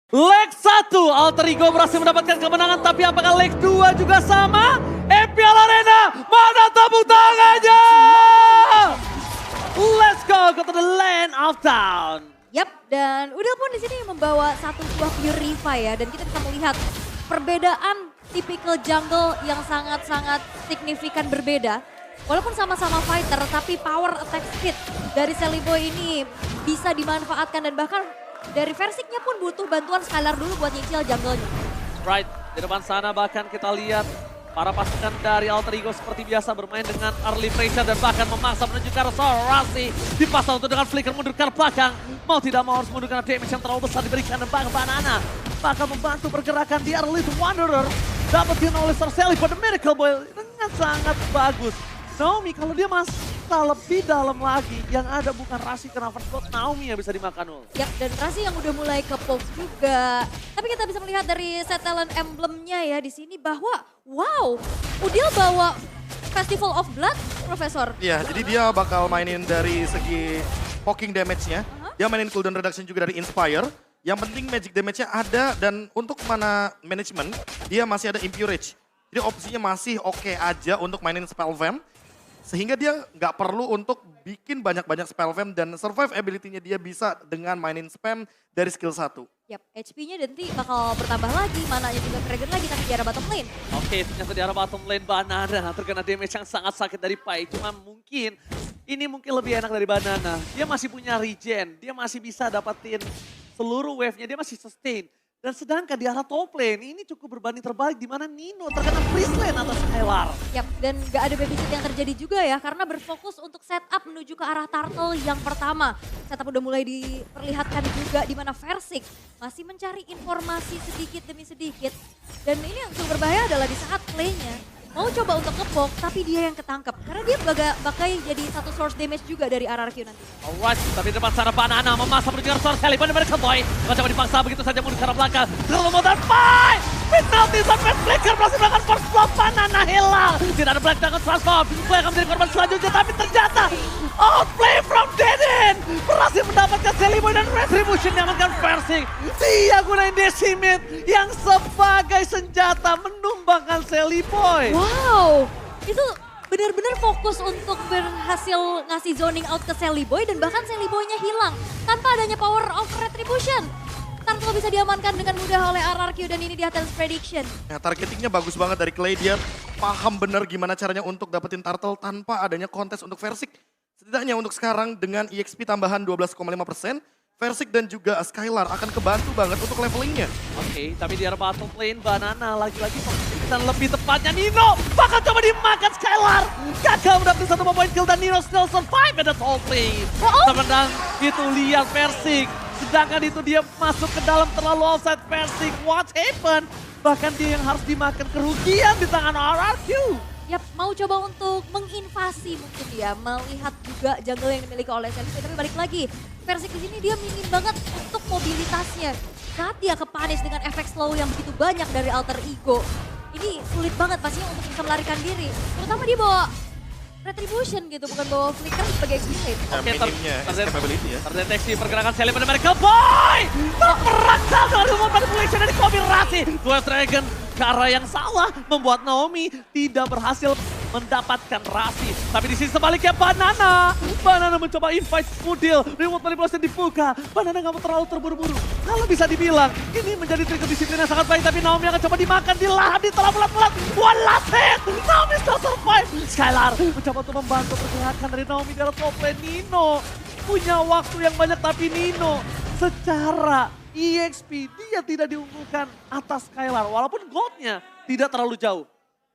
Leg 1, Alter Ego berhasil mendapatkan kemenangan, tapi apakah leg 2 juga sama? MPL Arena, mana tepuk tangannya? Let's go to the land of town. Yap, dan Udil pun di sini membawa satu buah Purify ya, dan kita bisa melihat perbedaan tipikal jungle yang sangat-sangat signifikan berbeda. Walaupun sama-sama fighter, tapi power attack speed dari Celiboy ini bisa dimanfaatkan dan bahkan dari Versiknya pun butuh bantuan Skylar dulu buat nyicil jungle-nya. Right, di depan sana bahkan kita lihat para pasukan dari Alter Ego seperti biasa bermain dengan early pressure dan bahkan memaksa menuju ke arah Sorasi. Dipasang untuk dengan flicker mundur ke arah belakang. Mau tidak mau harus mundur karena damage yang terlalu besar diberikan dan bahkan Banana bakal membantu pergerakan di Early Wanderer. Dapetin oleh Sorcelli pada Miracle Boy dengan sangat bagus. Naomi kalau dia masuk lebih dalam lagi, yang ada bukan Rasi karena first blood, Naomi yang bisa dimakan. Yap, dan Rasi yang udah mulai ke poke juga. Tapi kita bisa melihat dari set talent emblemnya ya di sini bahwa wow, Udil bawa Festival of Blood, Profesor. Iya, jadi dia bakal mainin dari segi poking damage-nya. Dia mainin cooldown reduction juga dari Inspire. Yang penting magic damage-nya ada dan untuk mana management, dia masih ada Impurage. Jadi opsinya masih oke aja untuk mainin Spell Vamp. Sehingga dia nggak perlu untuk bikin banyak-banyak spell vamp dan survive ability-nya dia bisa dengan mainin spam dari skill 1. Yap, HP-nya nanti bakal bertambah lagi, mananya juga trigger lagi tapi di arah bottom lane. Oke, ternyata di arah bottom lane Banana terkena damage yang sangat sakit dari Pai. Cuma mungkin ini lebih enak dari Banana. Dia masih punya regen, dia masih bisa dapetin seluruh wave-nya, dia masih sustain. Dan sedangkan di arah top lane ini cukup berbanding terbalik di mana Nino terkena freeze lane atas Skylar. Yap, dan gak ada babysit yang terjadi juga ya karena berfokus untuk setup menuju ke arah turtle yang pertama. Setup udah mulai diperlihatkan juga di mana Versik masih mencari informasi sedikit demi sedikit. Dan ini yang cukup berbahaya adalah di saat play-nya mau coba untuk ngepok tapi dia yang ketangkep. Karena dia bakal jadi satu source damage juga dari RRQ nanti. Alright, tapi di depan sana Banana memasang menuju Sorcelli pada mereka boy. Coba dipaksa begitu saja mundur ke arah belakang. Terlalu modal Pai! Penalty sampai flicker berhasil melakukan first blood, Banana hilang. Tidak ada black dengan transform. Play akan menjadi korban selanjutnya tapi ternyata outplay from Deden. Berhasil mendapatkan Celiboy dan Retribution yang akan Versik. Dia gunain Decimate yang sebagai senjata menumbangkan Celiboy. Wow, itu benar-benar fokus untuk berhasil ngasih zoning out ke Celiboy dan bahkan Celiboy-nya hilang tanpa adanya power of retribution. Turtle bisa diamankan dengan mudah oleh RRQ dan ini di atas prediction. Ya, targetingnya bagus banget dari Clay, dia paham bener gimana caranya untuk dapetin turtle tanpa adanya kontes untuk Versik. Setidaknya untuk sekarang dengan EXP tambahan 12,5%, Versik dan juga Skylar akan kebantu banget untuk levelingnya. Oke, tapi di arah bottom lane Banana lagi-lagi dan lebih tepatnya Nino bakal coba dimakan Skylar. Gagal mendapatkan satu point kill dan Nino still survive at the top lane. Terendang itu lihat Versik. Sedangkan itu dia masuk ke dalam terlalu offside Versik. What happened? Bahkan dia yang harus dimakan kerugian di tangan RRQ. Yap, mau coba untuk menginvasi mungkin dia, melihat juga jungle yang dimiliki oleh Celiboy. Tapi balik lagi, Versik di sini dia minim banget untuk mobilitasnya. Saat dia kepanis dengan efek slow yang begitu banyak dari Alter Ego, ini sulit banget pastinya untuk bisa melarikan diri. Terutama dia bawa Retribution gitu, bukan bawa Flicker sebagai XP. Oke, minimnya escapability ya. terdeteksi pergerakan Sally pada mereka. Boy! Terperangkap dengan ilmu manipulation dari Kobe Rasi. Dua Dragon ke arah yang salah membuat Naomi tidak berhasil mendapatkan Rasi. Tapi di sini sebaliknya Banana. Banana mencoba invite Udil. Remote manipulation dibuka. Banana nggak mau terlalu terburu-buru. Kalau bisa dibilang, ini menjadi trik disiplin yang sangat baik. Tapi Naomi akan coba dimakan di lahan, di telah bulat-bulat. One last hit! Naomi still survive. Skylar mencoba untuk membantu pergerakan dari Naomi di arah top lane. Nino punya waktu yang banyak, tapi Nino secara EXP dia tidak diunggulkan atas Skylar. Walaupun goldnya tidak terlalu jauh.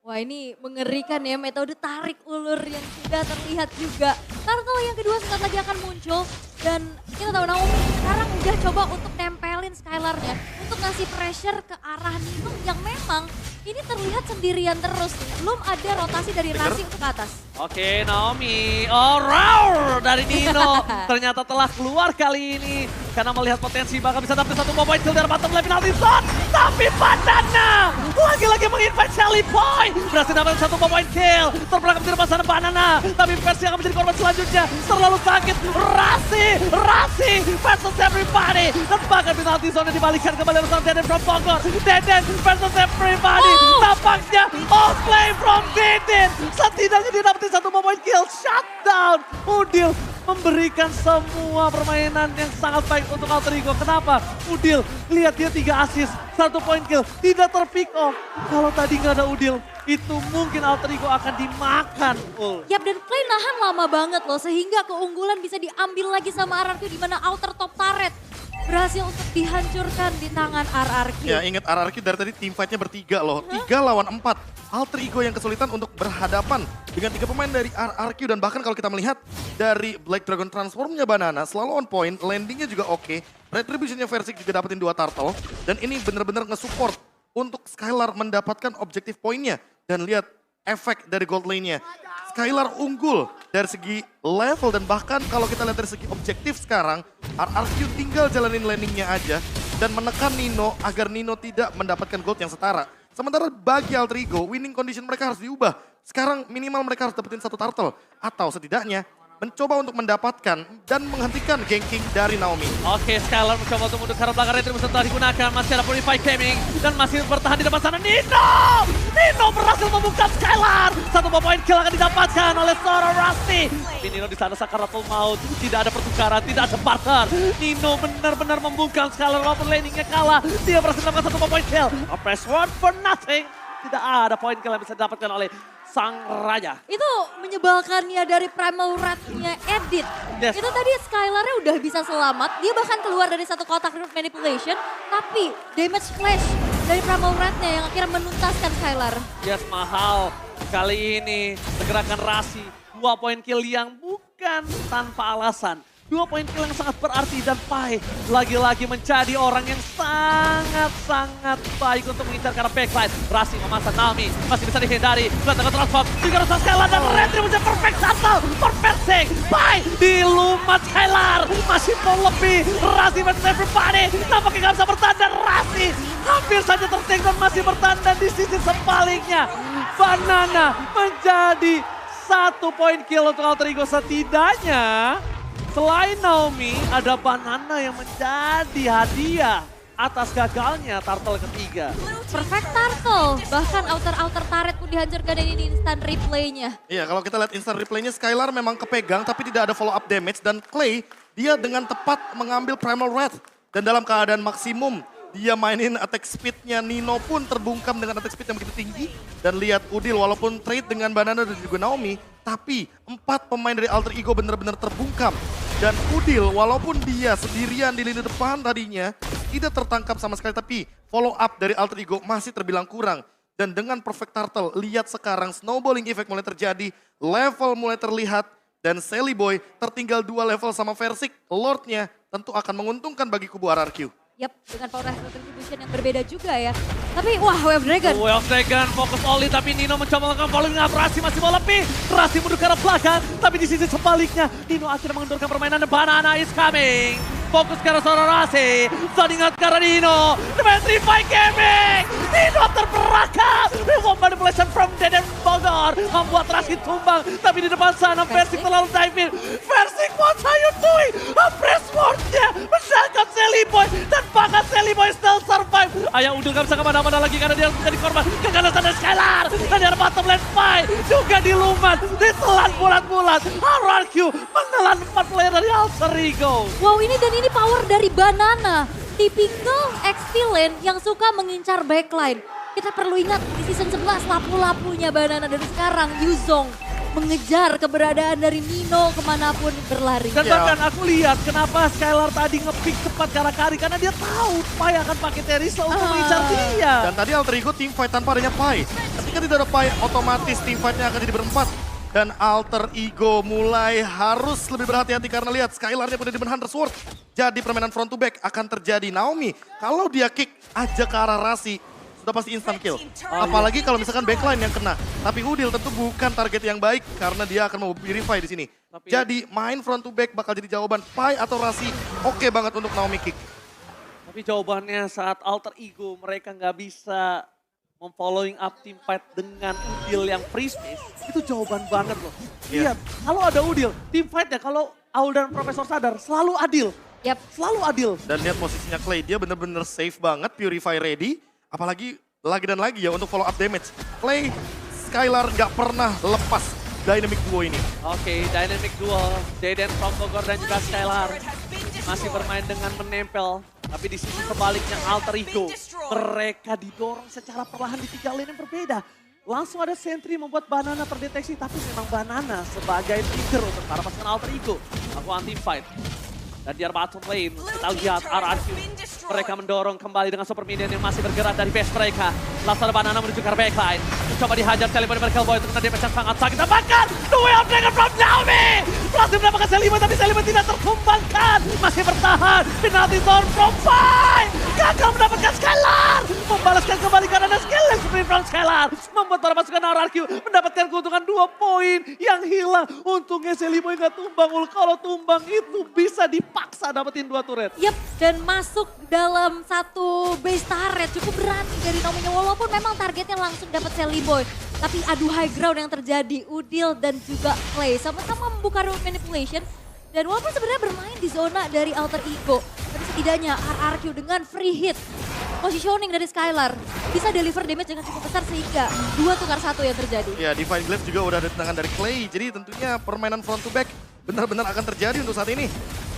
Wah, ini mengerikan ya, metode tarik ulur yang sudah terlihat juga. Turtle yang kedua sebentar lagi akan muncul. Dan kita tahu Naomi sekarang udah coba untuk nempelin Skylar-nya. Untuk ngasih pressure ke arah Nino yang memang ini terlihat sendirian terus. Belum ada rotasi dari Rasi untuk ke atas. Oke, Naomi. Oh, roar dari Nino. Ternyata telah keluar kali ini. karena melihat potensi bakal bisa dapat satu point kill dari bottom lane penalty zone. Tapi Banana lagi-lagi menginvite Shelly Boy. Berhasil dapat satu point kill. Terperangkap di depan sana Banana. Tapi versi akan menjadi korban selanjutnya. Terlalu sakit. Rasi versus everybody. Dan bahkan penalty zone dibalikan kembali bersama Deden from Bogor. Deden versus everybody. Tampaknya outplay from Deden. Setidaknya dia dapetin satu point kill. Shutdown. Udil memberikan semua permainan yang sangat baik untuk Alter Ego. Kenapa? Udil, lihat dia 3 assist, 1 point kill, tidak terpick off. Kalau tadi nggak ada Udil, itu mungkin Alter Ego akan dimakan. Yap, dan Clay nahan lama banget loh, sehingga keunggulan bisa diambil lagi sama RRQ di mana outer top turret berhasil untuk dihancurkan di tangan RRQ. Ya, ingat RRQ dari tadi tim fight-nya bertiga loh. 3 lawan 4. Alter Ego yang kesulitan untuk berhadapan dengan 3 pemain dari RRQ. Dan bahkan kalau kita melihat dari Black Dragon Transform-nya Banana selalu on point, landingnya juga oke. Retribution-nya Versik juga dapetin 2 turtle. Dan ini benar-benar nge-support untuk Skylar mendapatkan objektif poinnya. Dan lihat efek dari gold lane-nya. Skylar unggul dari segi level dan bahkan kalau kita lihat dari segi objektif sekarang, RRQ tinggal jalanin landingnya aja dan menekan Nino agar Nino tidak mendapatkan gold yang setara. Sementara bagi Alter Ego, winning condition mereka harus diubah. Sekarang minimal mereka harus dapetin 1 turtle atau setidaknya mencoba untuk mendapatkan dan menghentikan ganking dari Naomi. Oke, Skylar mencoba untuk mundur ke arah belakang, retribution telah digunakan. Masih ada Purify Gaming dan masih bertahan di depan sana. Nino berhasil membuka Skylar. 1 point kill akan didapatkan oleh seorang Rusty. Tapi Nino di sana sakaratul maut. Tidak ada pertukaran, tidak ada barter. Nino benar-benar membungkam Skylar walaupun laningnya kalah. Dia berhasil mendapatkan 1 point kill. A press word for nothing. Tidak ada point kill yang bisa didapatkan oleh sang raja. Itu menyebalkannya dari Primal Red-nya Edit. Yes. Itu tadi Skylar-nya udah bisa selamat. Dia bahkan keluar dari satu kotak root manipulation. Tapi damage flash dari Primal Red-nya yang akhirnya menuntaskan Skylar. Yes, mahal. Kali ini pergerakan Rasi. 2 point kill yang bukan tanpa alasan. 2 point kill yang sangat berarti dan Pai lagi-lagi menjadi orang yang sangat-sangat baik untuk mengincar ke arah backline. Rasi memasang Naomi, masih bisa dihindari. Datang ke transform, juga harus Skylar dan retribution perfect shuttle. Perfect sing, Pai dilumat Skylar. Masih mau lebih, Rasi versus everybody. Nampaknya gak bisa bertahan. Rasi hampir saja terting dan masih bertahan. Dan di sisi sebaliknya, Banana menjadi 1 point kill untuk Alter Ego. Setidaknya selain Naomi, ada Banana yang menjadi hadiah atas gagalnya turtle ketiga. Perfect turtle, bahkan outer turret pun dihancurkan dan ini instant replaynya. Iya, kalau kita lihat instant replaynya Skylar memang kepegang tapi tidak ada follow up damage dan Clay dia dengan tepat mengambil Primal Red dan dalam keadaan maksimum dia mainin attack speed-nya. Nino pun terbungkam dengan attack speed yang begitu tinggi. Dan lihat Udil walaupun trade dengan Banana dan juga Naomi, tapi 4 pemain dari Alter Ego benar-benar terbungkam. Dan Udil walaupun dia sendirian di lini depan tadinya tidak tertangkap sama sekali, tapi follow up dari Alter Ego masih terbilang kurang. Dan dengan perfect turtle, lihat sekarang snowballing effect mulai terjadi, level mulai terlihat, dan Shelly Boy tertinggal 2 level sama Versik, Lord-nya tentu akan menguntungkan bagi kubu RRQ. Yap, dengan power retribution yang berbeda juga ya. Tapi wah, Wave Dragon. Wave Dragon fokus Oli tapi Nino mencoba melakukan following up. Rasi masih mau lebih. Rasi mundur ke arah belakang. Tapi di sisi sebaliknya Nino akhirnya mengendurkan permainan. Banana is coming. Fokus ke arah seorang Rasi. Ingat ke arah Nino. Petrify Gaming. Nino terperangkap. Revolve manipulation from Deden Bogor. Membuat Rasi tumbang. Tapi di depan sana Versik terlalu dive in. Versik, what are you doing? Press word-nya. Menangkap Shelly Boy. Dan bahkan Shelly Boy still survive. Ayah Udil gak bisa kemana-mana lagi karena dia menjadi korban keganasan dari Skylar. Dan dari bottom lane Pai juga dilumat. Ditelan bulat-bulat. RRQ menelan 4 player dari Alter Ego. Wow, ini power dari Banana. Tipikal XP lane yang suka mengincar backline. Kita perlu ingat di season 11 lapu-lapunya Banana dan sekarang Yuzong mengejar keberadaan dari Nino kemanapun berlari. Dan bahkan aku lihat kenapa Skylar tadi nge-pick cepat ke arah Kari. Karena dia tahu Pai akan pakai Teresa untuk mengincar dia. Dan tadi Alter Ego team fight tanpa adanya Pai. Ketika tidak ada Pai, otomatis team fight-nya akan jadi berempat. Dan Alter Ego mulai harus lebih berhati-hati karena lihat Skylar-nya punya Demon Hunter Sword. Jadi permainan front to back akan terjadi. Naomi, kalau dia kick aja ke arah Rasi, sudah pasti instant kill. Apalagi kalau misalkan backline yang kena. Tapi Udil tentu bukan target yang baik karena dia akan mau purify di sini. Jadi main front to back bakal jadi jawaban. Pai atau Rasi oke banget untuk Naomi Kick. Tapi jawabannya saat alter ego mereka nggak bisa memfollowing up team fight dengan Udil yang free space. Itu jawaban banget loh. Lihat, kalau ada Udil, team fight-nya kalau Aul dan Profesor sadar selalu adil. Yap. Selalu adil. Dan lihat posisinya Clay, dia bener-bener safe banget, Purify ready. Apalagi lagi dan lagi ya untuk follow up damage. Clay, Skylar nggak pernah lepas dynamic duo ini. Oke, dynamic duo, Deden from Bogor dan juga Skylar masih bermain dengan menempel. Tapi di sisi sebaliknya alter ego, mereka didorong secara perlahan di 3 lane yang berbeda. Langsung ada sentry membuat Banana terdeteksi, tapi memang Banana sebagai trigger untuk para pasukan alter ego. Aku anti fight. Dan di bottom lane, kita lihat RRQ. Mereka mendorong kembali dengan super minion yang masih bergerak dari base mereka. Langsung ada Banana menuju ke backline. Coba dihajar Celebi dari Merkel Boy untuk kena damage yang sangat sakit. Bahkan, the way of Dragon from Naomi! Berhasil mendapatkan Celebi, tapi Celebi tidak terkumbangkan. Masih bertahan. Penalty zone from Pai! Gagal mendapatkan Skylar! Membalaskan kembali karena skill yang sprint from Skylar. Membuat para pasukan RRQ mendapatkan keuntungan 2 poin yang hilang. Untungnya Celebi nggak tumbang. Kalau tumbang itu bisa dipaksa dapetin 2 turret. Yep, dan masuk dalam satu base turret cukup berani dari Naomi-nya. Walaupun memang targetnya langsung dapat Sally Boy. Tapi adu high ground yang terjadi, Udil dan juga Clay sama-sama membuka route manipulation. Dan walaupun sebenarnya bermain di zona dari alter ego, tapi setidaknya RRQ dengan free hit, positioning dari Skylar bisa deliver damage dengan cukup besar sehingga 2 tukar 1 yang terjadi. Ya, Divine Glaive juga udah ada di tangan dari Clay. Jadi tentunya permainan front to back benar-benar akan terjadi untuk saat ini.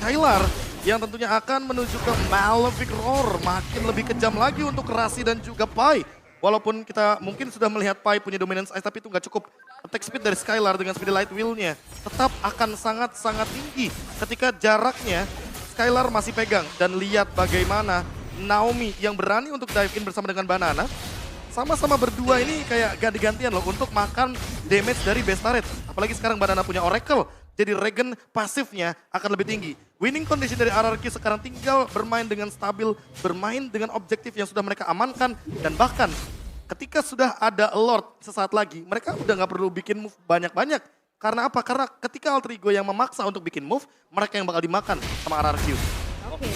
Skylar yang tentunya akan menuju ke Malefic Roar. Makin lebih kejam lagi untuk Rasi dan juga Pai. Walaupun kita mungkin sudah melihat Pai punya dominance ice, tapi itu nggak cukup. Attack speed dari Skylar dengan speed light wheel-nya tetap akan sangat-sangat tinggi. Ketika jaraknya Skylar masih pegang. Dan lihat bagaimana Naomi yang berani untuk dive in bersama dengan Banana. Sama-sama berdua ini kayak ganti-gantian loh untuk makan damage dari base turret. Apalagi sekarang Banana punya Oracle. Jadi regen pasifnya akan lebih tinggi. Winning condition dari RRQ sekarang tinggal bermain dengan stabil, bermain dengan objektif yang sudah mereka amankan. Dan bahkan ketika sudah ada Lord sesaat lagi, mereka udah nggak perlu bikin move banyak-banyak. Karena apa? Karena ketika Alter Ego yang memaksa untuk bikin move, mereka yang bakal dimakan sama RRQ. Oke.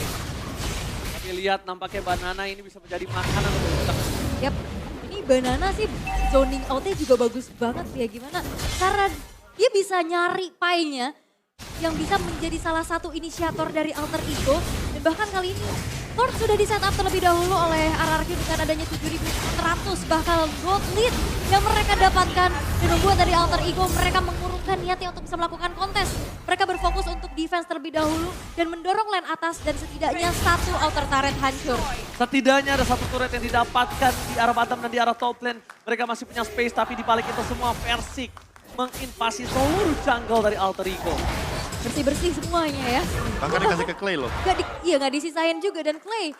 Tapi lihat nampaknya Banana ini bisa menjadi makanan untuk kita. Yap, ini Banana sih zoning out-nya juga bagus banget ya. Gimana? Karena dia bisa nyari Pai-nya yang bisa menjadi salah satu inisiator dari alter ego. Dan bahkan kali ini Ford sudah di setup terlebih dahulu oleh RRQ dengan adanya 7.400 bakal gold lead yang mereka dapatkan. Dan membuat dari alter ego mereka mengurungkan niatnya untuk bisa melakukan kontes. Mereka berfokus untuk defense terlebih dahulu dan mendorong lane atas dan setidaknya 1 outer turret hancur. Setidaknya ada 1 turret yang didapatkan di arah bottom dan di arah top lane. Mereka masih punya space tapi di balik itu semua Versik menginvasi seluruh jungle dari alter ego. Bersih-bersih semuanya ya. Bahkan dikasih ke Clay loh. Nggak disisain juga. Dan Clay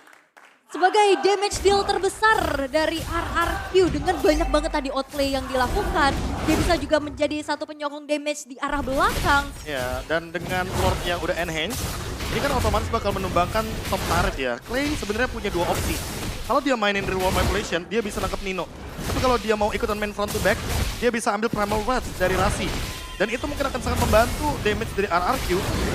sebagai damage deal terbesar dari RRQ dengan banyak banget tadi outplay yang dilakukan. Dia bisa juga menjadi satu penyokong damage di arah belakang. Ya, dan dengan Lord yang udah enhance, ini kan otomatis bakal menumbangkan top turret ya. Clay sebenarnya punya 2 opsi. Kalau dia mainin reward manipulation, dia bisa nangkep Nino. Tapi kalau dia mau ikutan main front to back, dia bisa ambil Primal Wrath dari Rasi. Dan itu mungkin akan sangat membantu damage dari RRQ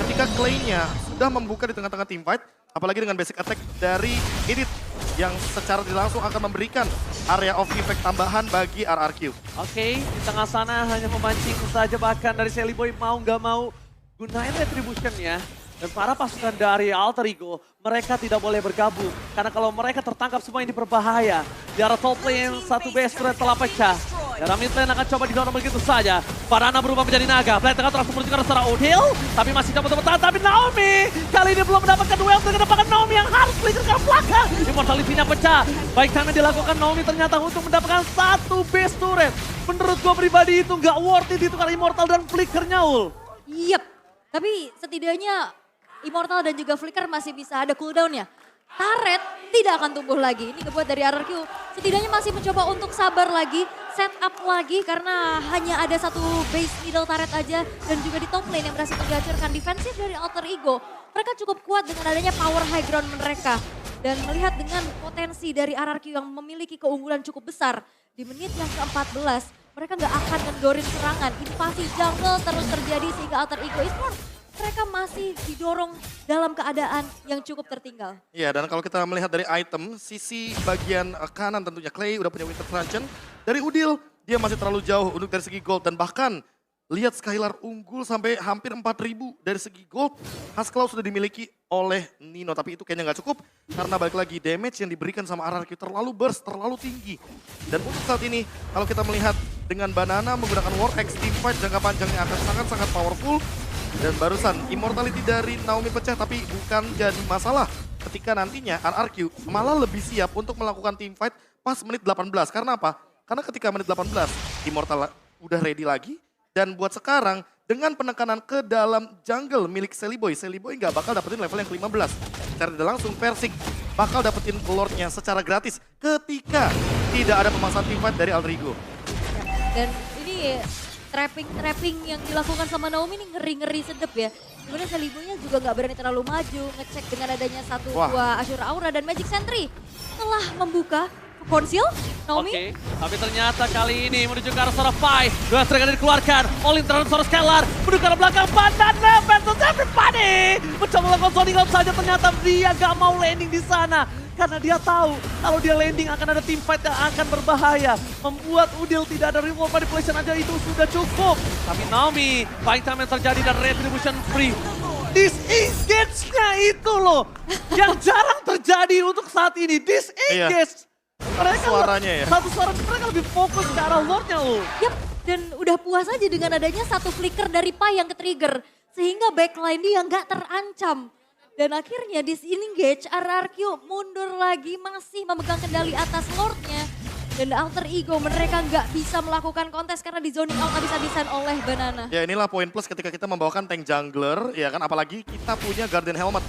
ketika Clay-nya sudah membuka di tengah-tengah team fight. Apalagi dengan basic attack dari Edith yang secara langsung akan memberikan area of effect tambahan bagi RRQ. Oke, di tengah sana hanya memancing saja bahkan dari Sally Boy mau nggak mau gunain retribution-nya. Dan para pasukan dari Alter Ego, mereka tidak boleh bergabung. Karena kalau mereka tertangkap semua ini berbahaya. Di arah top lane, 1 base turret telah pecah. Di arah mid lane akan coba didorong begitu saja. Banana berubah menjadi naga. Play tengah terus menuju ke arah secara Odil. Tapi masih coba bertahan. Tapi Naomi kali ini belum mendapatkan duel dengan mendapatkan Naomi yang harus flicker ke belakang. Immortality-nya pecah. Baik time yang dilakukan Naomi ternyata untuk mendapatkan 1 base turret. Menurut gua pribadi itu nggak worth it itu karena Immortal dan flickernya ul. Yep, tapi setidaknya Immortal dan juga Flicker masih bisa ada cooldown-nya. Turret tidak akan tumbuh lagi. Ini kebuat dari RRQ. Setidaknya masih mencoba untuk sabar lagi, set up lagi karena hanya ada 1 base middle turret aja. Dan juga di top lane yang berhasil dihancurkan defensif dari Alter Ego. Mereka cukup kuat dengan adanya power high ground mereka. Dan melihat dengan potensi dari RRQ yang memiliki keunggulan cukup besar, di menit yang ke-14 mereka nggak akan ngendorin serangan. Invasi jungle terus terjadi sehingga Alter Ego Esports mereka masih didorong dalam keadaan yang cukup tertinggal. Iya, dan kalau kita melihat dari item, sisi bagian kanan tentunya Clay udah punya Winter Truncheon. Dari Udil, dia masih terlalu jauh untuk dari segi gold. Dan bahkan lihat Skylar unggul sampai hampir 4.000 dari segi gold. Haskell sudah dimiliki oleh Nino, tapi itu kayaknya nggak cukup. Karena balik lagi damage yang diberikan sama RRQ terlalu burst, terlalu tinggi. Dan untuk saat ini, kalau kita melihat dengan Banana menggunakan War X, teamfight jangka panjangnya akan sangat-sangat powerful. Dan barusan immortality dari Naomi pecah, tapi bukan jadi masalah ketika nantinya RRQ malah lebih siap untuk melakukan teamfight pas menit 18. Karena apa? Karena ketika menit 18 Immortal udah ready lagi. Dan buat sekarang dengan penekanan ke dalam jungle milik Seliboy nggak bakal dapetin level yang ke-15. Secara tidak langsung Persik bakal dapetin Lordnya secara gratis ketika tidak ada pemasangan teamfight dari Alter Ego. Dan ini trapping yang dilakukan sama Naomi ini ngeri-ngeri sedep ya. Sebenarnya Seliboynya juga nggak berani terlalu maju, ngecek dengan adanya satu dua Azure Aura dan Magic Sentry telah membuka konsil Naomi. Oke, tapi ternyata kali ini menuju ke arah Sorafai. Dua serangan dikeluarkan, Olin terhadap Sora Skylar. Menuju ke arah belakang, Banana versus everybody. Mencoba melakukan zoning out saja, ternyata dia gak mau landing di sana. Karena dia tahu kalau dia landing akan ada teamfight yang akan berbahaya. Membuat Udil tidak ada reward manipulation aja itu sudah cukup. Tapi Naomi, fight time yang terjadi dan retribution free. Disengage-nya itu loh yang jarang terjadi untuk saat ini. Disengage. Mereka Suaranya ya. Satu suara mereka lebih fokus ke arah Lordnya loh. Yap, dan udah puas aja dengan adanya satu flicker dari Pai yang ke-trigger. Sehingga backline dia nggak terancam. Dan akhirnya disengage, RRQ mundur lagi masih memegang kendali atas Lordnya. Dan Alter Ego mereka nggak bisa melakukan kontes karena di zoning out habis-habisan oleh Banana. Ya inilah poin plus ketika kita membawakan tank jungler, ya kan apalagi kita punya Guardian Helmet.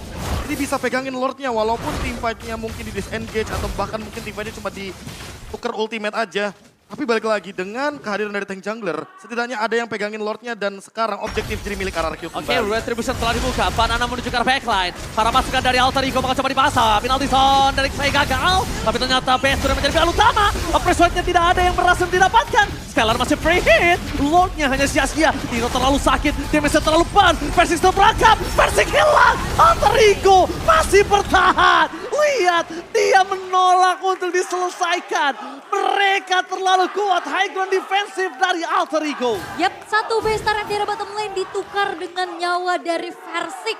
Jadi bisa pegangin Lordnya walaupun teamfight-nya mungkin di disengage atau bahkan mungkin teamfight-nya cuma ditukar ultimate aja. Tapi balik lagi dengan kehadiran dari tank jungler, setidaknya ada yang pegangin Lordnya dan sekarang objektif jadi milik RRQ kembali. Oke, retribution telah dibuka. Banana menuju ke arah backline. Para masukan dari Alter Ego bakal coba dipasang. Penalty zone dari saya gagal. Tapi ternyata Best sudah menjadi pilihan utama. Pressure-nya tidak ada yang berhasil didapatkan. Skylar masih free hit. Lordnya hanya sia-sia. Tino terlalu sakit. Damage-nya terlalu ban. Persik sudah berangkat. Persik hilang. Alter Ego masih bertahan. Lihat, dia menolak untuk diselesaikan. Mereka terlalu kuat. High ground defensif dari Alter Ego. Yap, satu base turret di arah bottom lane ditukar dengan nyawa dari Versik.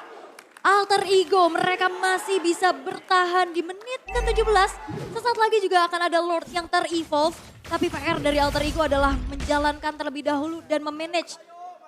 Alter Ego mereka masih bisa bertahan di menit ke-17. Sesaat lagi juga akan ada Lord yang ter-evolve. Tapi PR dari Alter Ego adalah menjalankan terlebih dahulu dan memanage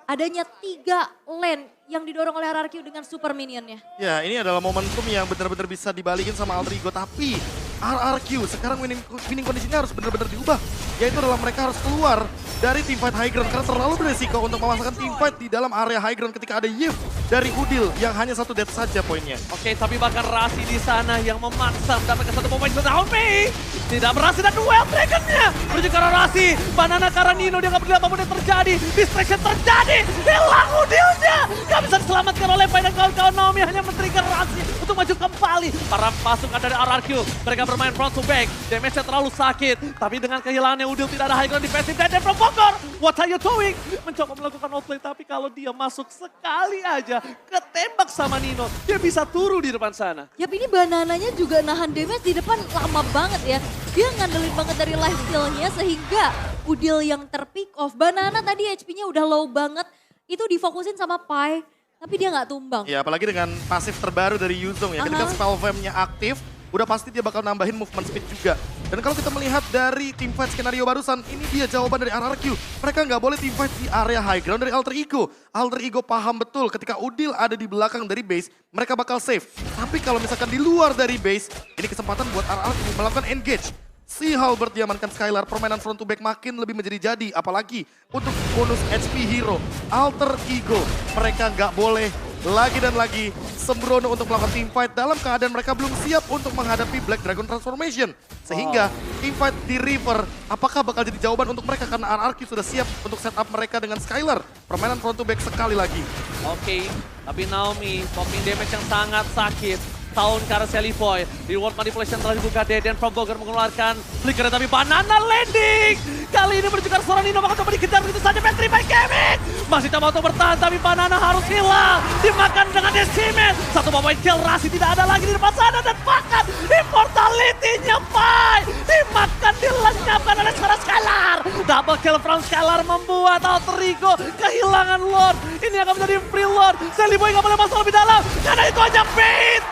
adanya 3 lane yang didorong oleh RRQ dengan super minionnya. Ya ini adalah momentum yang benar-benar bisa dibalikin sama Alter Ego. Tapi RRQ sekarang winning kondisinya harus benar-benar diubah. Yaitu adalah mereka harus keluar dari teamfight high ground. Karena terlalu beresiko untuk memasangkan teamfight di dalam area high ground ketika ada Yif dari Udil yang hanya 1 death saja poinnya. Oke, tapi bahkan Rasi di sana yang memaksa mendapatkan satu momen ke Naomi. Tidak berhasil dan duel Dragon-nya. Menuju ke arah Rasi. Banana ke arah Nino, dia gak peduli apapun yang terjadi. Distraction terjadi. Hilang Udilnya. Gak bisa diselamatkan oleh Pai dan kawan-kawan. Naomi hanya men-trigger Rasi untuk maju kembali. Para pasukan dari RRQ. Mereka bermain front to back. Damage-nya terlalu sakit. Tapi dengan kehilangannya Udil tidak ada high ground defensive. Dan from Bogor. What are you doing? Mencoba melakukan outplay. Tapi kalau dia masuk sekali aja. Ketembak sama Nino. Dia bisa turun di depan sana. Yap, ini Banananya juga nahan damage di depan lama banget ya. Dia ngandelin banget dari life steal-nya sehingga Udil yang ter-pick off. Banana tadi HP-nya udah low banget. Itu difokusin sama Pai. Tapi dia nggak tumbang. Ya apalagi dengan pasif terbaru dari Yuzong ya. Ketika spell Flame-nya aktif, udah pasti dia bakal nambahin movement speed juga. Dan kalau kita melihat dari teamfight skenario barusan, ini dia jawaban dari RRQ. Mereka nggak boleh teamfight di area high ground dari Alter Ego. Alter Ego paham betul ketika Udil ada di belakang dari base, mereka bakal safe. Tapi kalau misalkan di luar dari base, ini kesempatan buat RRQ melakukan engage. Si Halbert diamankan Skylar, permainan front to back makin lebih menjadi jadi. Apalagi untuk bonus HP hero, Alter Ego. Mereka nggak boleh lagi dan lagi sembrono untuk melakukan teamfight dalam keadaan mereka belum siap untuk menghadapi Black Dragon Transformation. Sehingga teamfight di River, apakah bakal jadi jawaban untuk mereka karena RRQ sudah siap untuk setup mereka dengan Skylar. Permainan front to back sekali lagi. Oke, tapi Naomi popping damage yang sangat sakit. tahun ke arah Sally Boy. Reward manipulation telah dibuka, Deden from Bogor mengeluarkan flicker tapi banana landing. Kali ini menunjukkan seorang Nino bakal coba dikejar begitu saja, Petri by Kevin. Masih coba untuk bertahan tapi banana harus hilang. Dimakan dengan decimet. Satu point kill, Rasi tidak ada lagi di depan sana dan bahkan immortality-nya Pai. Dimakan, dilenyapkan oleh seorang Skylar. Double kill from Skylar membuat Alter Ego kehilangan Lord. Ini akan menjadi free Lord. Sally Boy nggak boleh masuk lebih dalam karena itu hanya bait.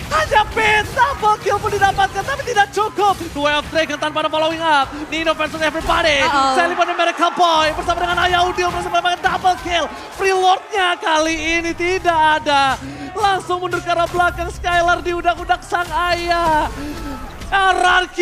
Hanya bait, double kill pun didapatkan tapi tidak cukup. Duel of Dragon tanpa ada following up. Nino versus everybody. Sally Boy dan Miracle Boy bersama dengan Ayah Udil bersama dengan double kill. Free Lord-nya kali ini tidak ada. Langsung mundur ke arah belakang, Skylar diudak-udak sang ayah. RRQ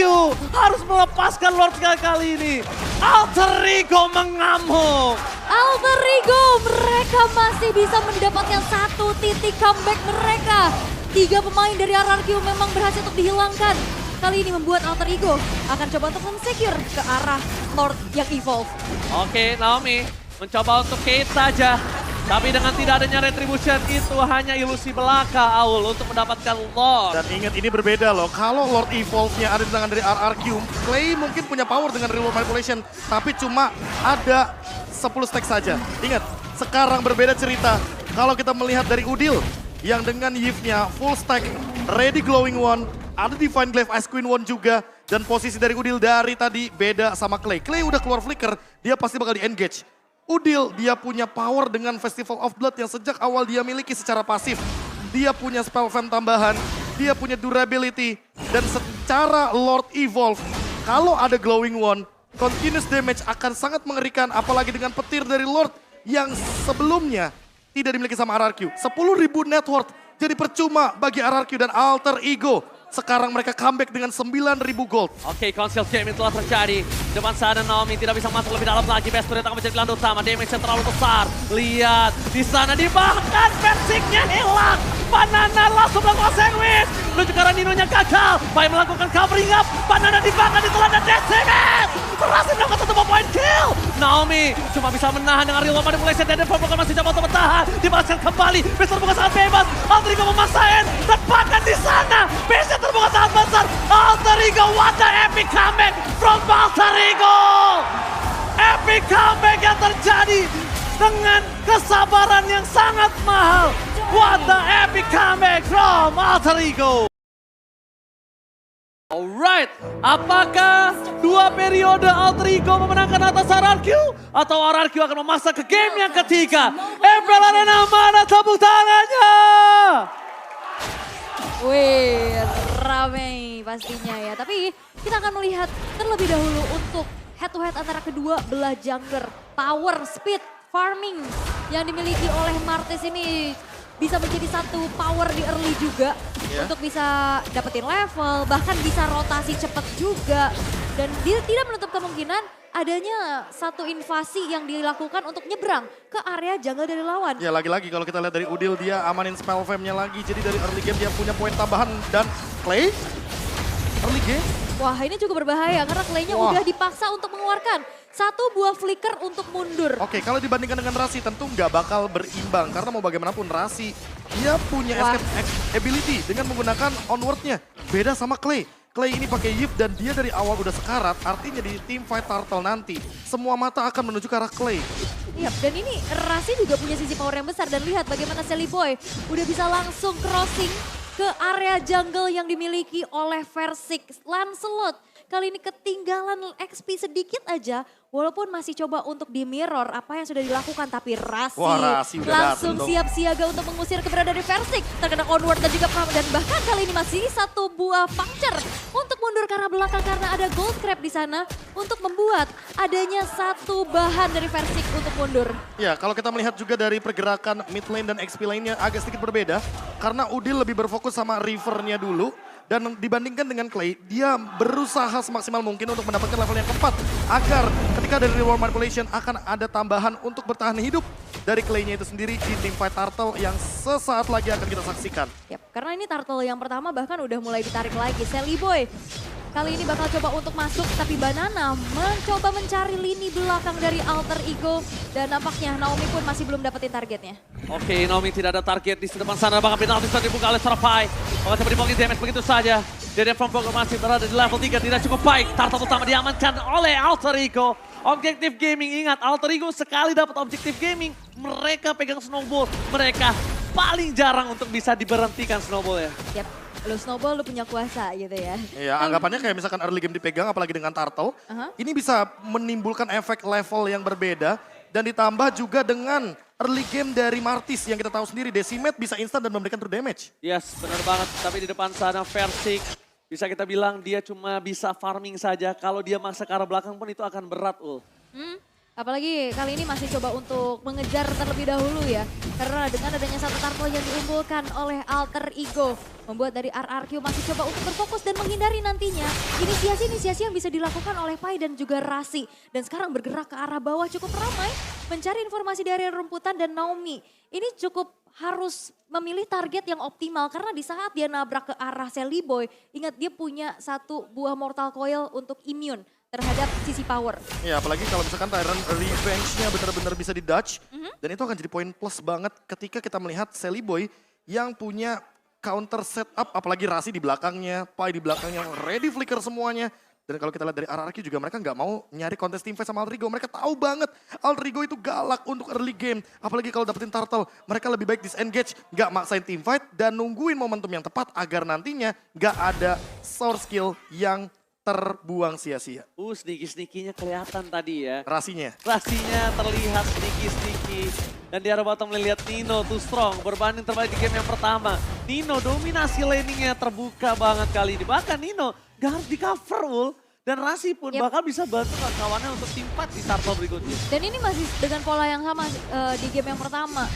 harus melepaskan Lord kali ini. Alter Ego mengamuk. Alter Ego, mereka masih bisa mendapatkan satu titik comeback mereka. 3 pemain dari RRQ memang berhasil untuk dihilangkan. Kali ini membuat Alter Ego akan coba untuk men-secure ke arah Lord yang evolve. Oke, Naomi mencoba untuk Kate saja. Tapi dengan tidak adanya retribution itu hanya ilusi belaka Aul untuk mendapatkan Lord. Dan ingat ini berbeda loh, kalau Lord Evolve-nya ada di tangan dari RRQ, Clay mungkin punya power dengan reward manipulation, tapi cuma ada 10 stack saja. Ingat, sekarang berbeda cerita. Kalau kita melihat dari Udil, yang dengan Yves-nya full stack, ready glowing one, ada Divine Glaive Ice Queen one juga, dan posisi dari Udil dari tadi beda sama Clay. Clay udah keluar flicker, dia pasti bakal di-engage. Udil, dia punya power dengan Festival of Blood yang sejak awal dia miliki secara pasif. Dia punya spell fam tambahan, dia punya durability, dan secara Lord Evolve, kalau ada Glowing One, continuous damage akan sangat mengerikan, apalagi dengan petir dari Lord yang sebelumnya tidak dimiliki sama RRQ. 10.000 net worth, jadi percuma bagi RRQ dan Alter Ego. Sekarang mereka comeback dengan 9.000 gold. Oke, concealed game telah terjadi. Depan sana Naomi tidak bisa masuk lebih dalam lagi. Best Turret akan menjadi gelandang utama. Damage yang terlalu besar. Lihat, di sana dibahkan Persicnya hilang. Banana langsung melakukan sandwich. Menuju ke arah Nino-nya gagal. Pai melakukan covering up. Banana dibahkan ditelan dan decimet. Berhasil melakukan satu point kill. Naomi cuma bisa menahan dengan real manipulation. Dan Purple masih coba untuk bertahan. Dibalaskan kembali. Best terbuka sangat bebas. Alter Ego memaksain. Dan bahkan di sana. Best terbuka sangat besar. Alter Ego, what the epic comeback from Alter Ego. Epic comeback yang terjadi dengan kesabaran yang sangat mahal. What the epic comeback from Alter Ego. Alright, apakah 2 periode Alter Ego memenangkan atas RRQ? Atau RRQ akan memaksa ke game yang ketiga? MPL Arena, mana tepuk tangannya? Wih, ramai pastinya ya. Tapi kita akan melihat terlebih dahulu untuk head to head antara kedua belah jungler. Power, speed, farming yang dimiliki oleh Martis ini bisa menjadi satu power di early juga. Untuk bisa dapetin level, bahkan bisa rotasi cepat juga. Dan dia tidak menutup kemungkinan adanya satu invasi yang dilakukan untuk nyebrang ke area jungle dari lawan. Ya lagi-lagi kalau kita lihat dari Udil, dia amanin spell fam-nya lagi. Jadi dari early game dia punya poin tambahan. Dan Clay, early game. Wah, ini cukup berbahaya karena Clay-nya udah dipaksa untuk mengeluarkan satu buah flicker untuk mundur. Oke, kalau dibandingkan dengan Rasi tentu nggak bakal berimbang. Karena mau bagaimanapun Rasi, dia punya escape ability dengan menggunakan onward-nya. Beda sama Clay. Clay ini pakai Yves dan dia dari awal udah sekarat, artinya di team fight Turtle nanti, semua mata akan menuju ke arah Clay. Iya, dan ini Rasi juga punya sisi power yang besar dan lihat bagaimana Sally Boy udah bisa langsung crossing ke area jungle yang dimiliki oleh Versik. Lancelot kali ini ketinggalan XP sedikit aja, walaupun masih coba untuk di mirror apa yang sudah dilakukan, tapi Rasi langsung siap siaga untuk mengusir keberadaan dari Versik. Terkena onward dan juga dan bahkan kali ini masih satu buah puncture untuk mundur ke arah belakang karena ada gold crab di sana untuk membuat adanya satu bahan dari Versik untuk mundur. Ya, kalau kita melihat juga dari pergerakan mid lane dan XP lane-nya agak sedikit berbeda karena Udil lebih berfokus sama rivernya dulu. Dan dibandingkan dengan Clay, dia berusaha semaksimal mungkin untuk mendapatkan level yang keempat. Agar ketika dari reward manipulation akan ada tambahan untuk bertahan hidup dari Clay-nya itu sendiri di teamfight Turtle yang sesaat lagi akan kita saksikan. Yap, karena ini Turtle yang pertama bahkan udah mulai ditarik lagi. Sally Boy kali ini bakal coba untuk masuk, tapi Banana mencoba mencari lini belakang dari Alter Ego. Dan nampaknya Naomi pun masih belum dapetin targetnya. Oke, Naomi tidak ada target di depan sana. Bahkan penalti sudah dibuka oleh Survive. Bakal coba dibongin damage begitu saja. Deden from Bogor masih berada di level 3, tidak cukup baik. Turtle utama diamankan oleh Alter Ego. Objektif Gaming, ingat Alter Ego sekali dapat Objektif Gaming, mereka pegang Snowball. Mereka paling jarang untuk bisa diberhentikan Snowball ya. Yap, lu Snowball lu punya kuasa gitu ya. Iya, anggapannya kayak misalkan early game dipegang apalagi dengan Turtle. Ini bisa menimbulkan efek level yang berbeda. Dan ditambah juga dengan early game dari Martis yang kita tahu sendiri. Decimate bisa instan dan memberikan true damage. Yes, benar banget. Tapi di depan sana Versik, bisa kita bilang dia cuma bisa farming saja. Kalau dia maksa ke arah belakang pun itu akan berat, Ul. Apalagi kali ini masih coba untuk mengejar terlebih dahulu ya. Karena dengan adanya satu turtle yang diunggulkan oleh Alter Ego, membuat dari RRQ masih coba untuk berfokus dan menghindari nantinya inisiasi-inisiasi yang bisa dilakukan oleh Pai dan juga Rasi. Dan sekarang bergerak ke arah bawah cukup ramai, mencari informasi dari rumputan dan Naomi. Ini cukup harus memilih target yang optimal karena di saat dia nabrak ke arah Sally Boy, ingat dia punya satu buah Mortal Coil untuk immune terhadap sisi power. Ya apalagi kalau misalkan Tyrant revenge-nya benar-benar bisa di-dodge. Dan itu akan jadi poin plus banget ketika kita melihat Sally Boy yang punya counter setup. Apalagi Rasi di belakangnya, Pai di belakangnya, ready flicker semuanya. Dan kalau kita lihat dari RRQ juga mereka nggak mau nyari kontes teamfight sama Alter Ego. Mereka tahu banget Alter Ego itu galak untuk early game. Apalagi kalau dapetin turtle, mereka lebih baik disengage. Nggak maksain teamfight dan nungguin momentum yang tepat agar nantinya nggak ada source skill yang terbuang sia-sia. Sneaky-sneaky-nya kelihatan tadi ya. Rasinya Terlihat sneaky-sneaky. Dan di arah bottom lane lihat Nino too strong. Berbanding terbalik di game yang pertama. Nino dominasi laningnya terbuka banget kali ini. Bahkan Nino gak harus di cover, Ul. Dan Rasi pun bakal bisa bantu kawannya untuk timpat di turtle berikutnya. Dan ini masih dengan pola yang sama di game yang pertama.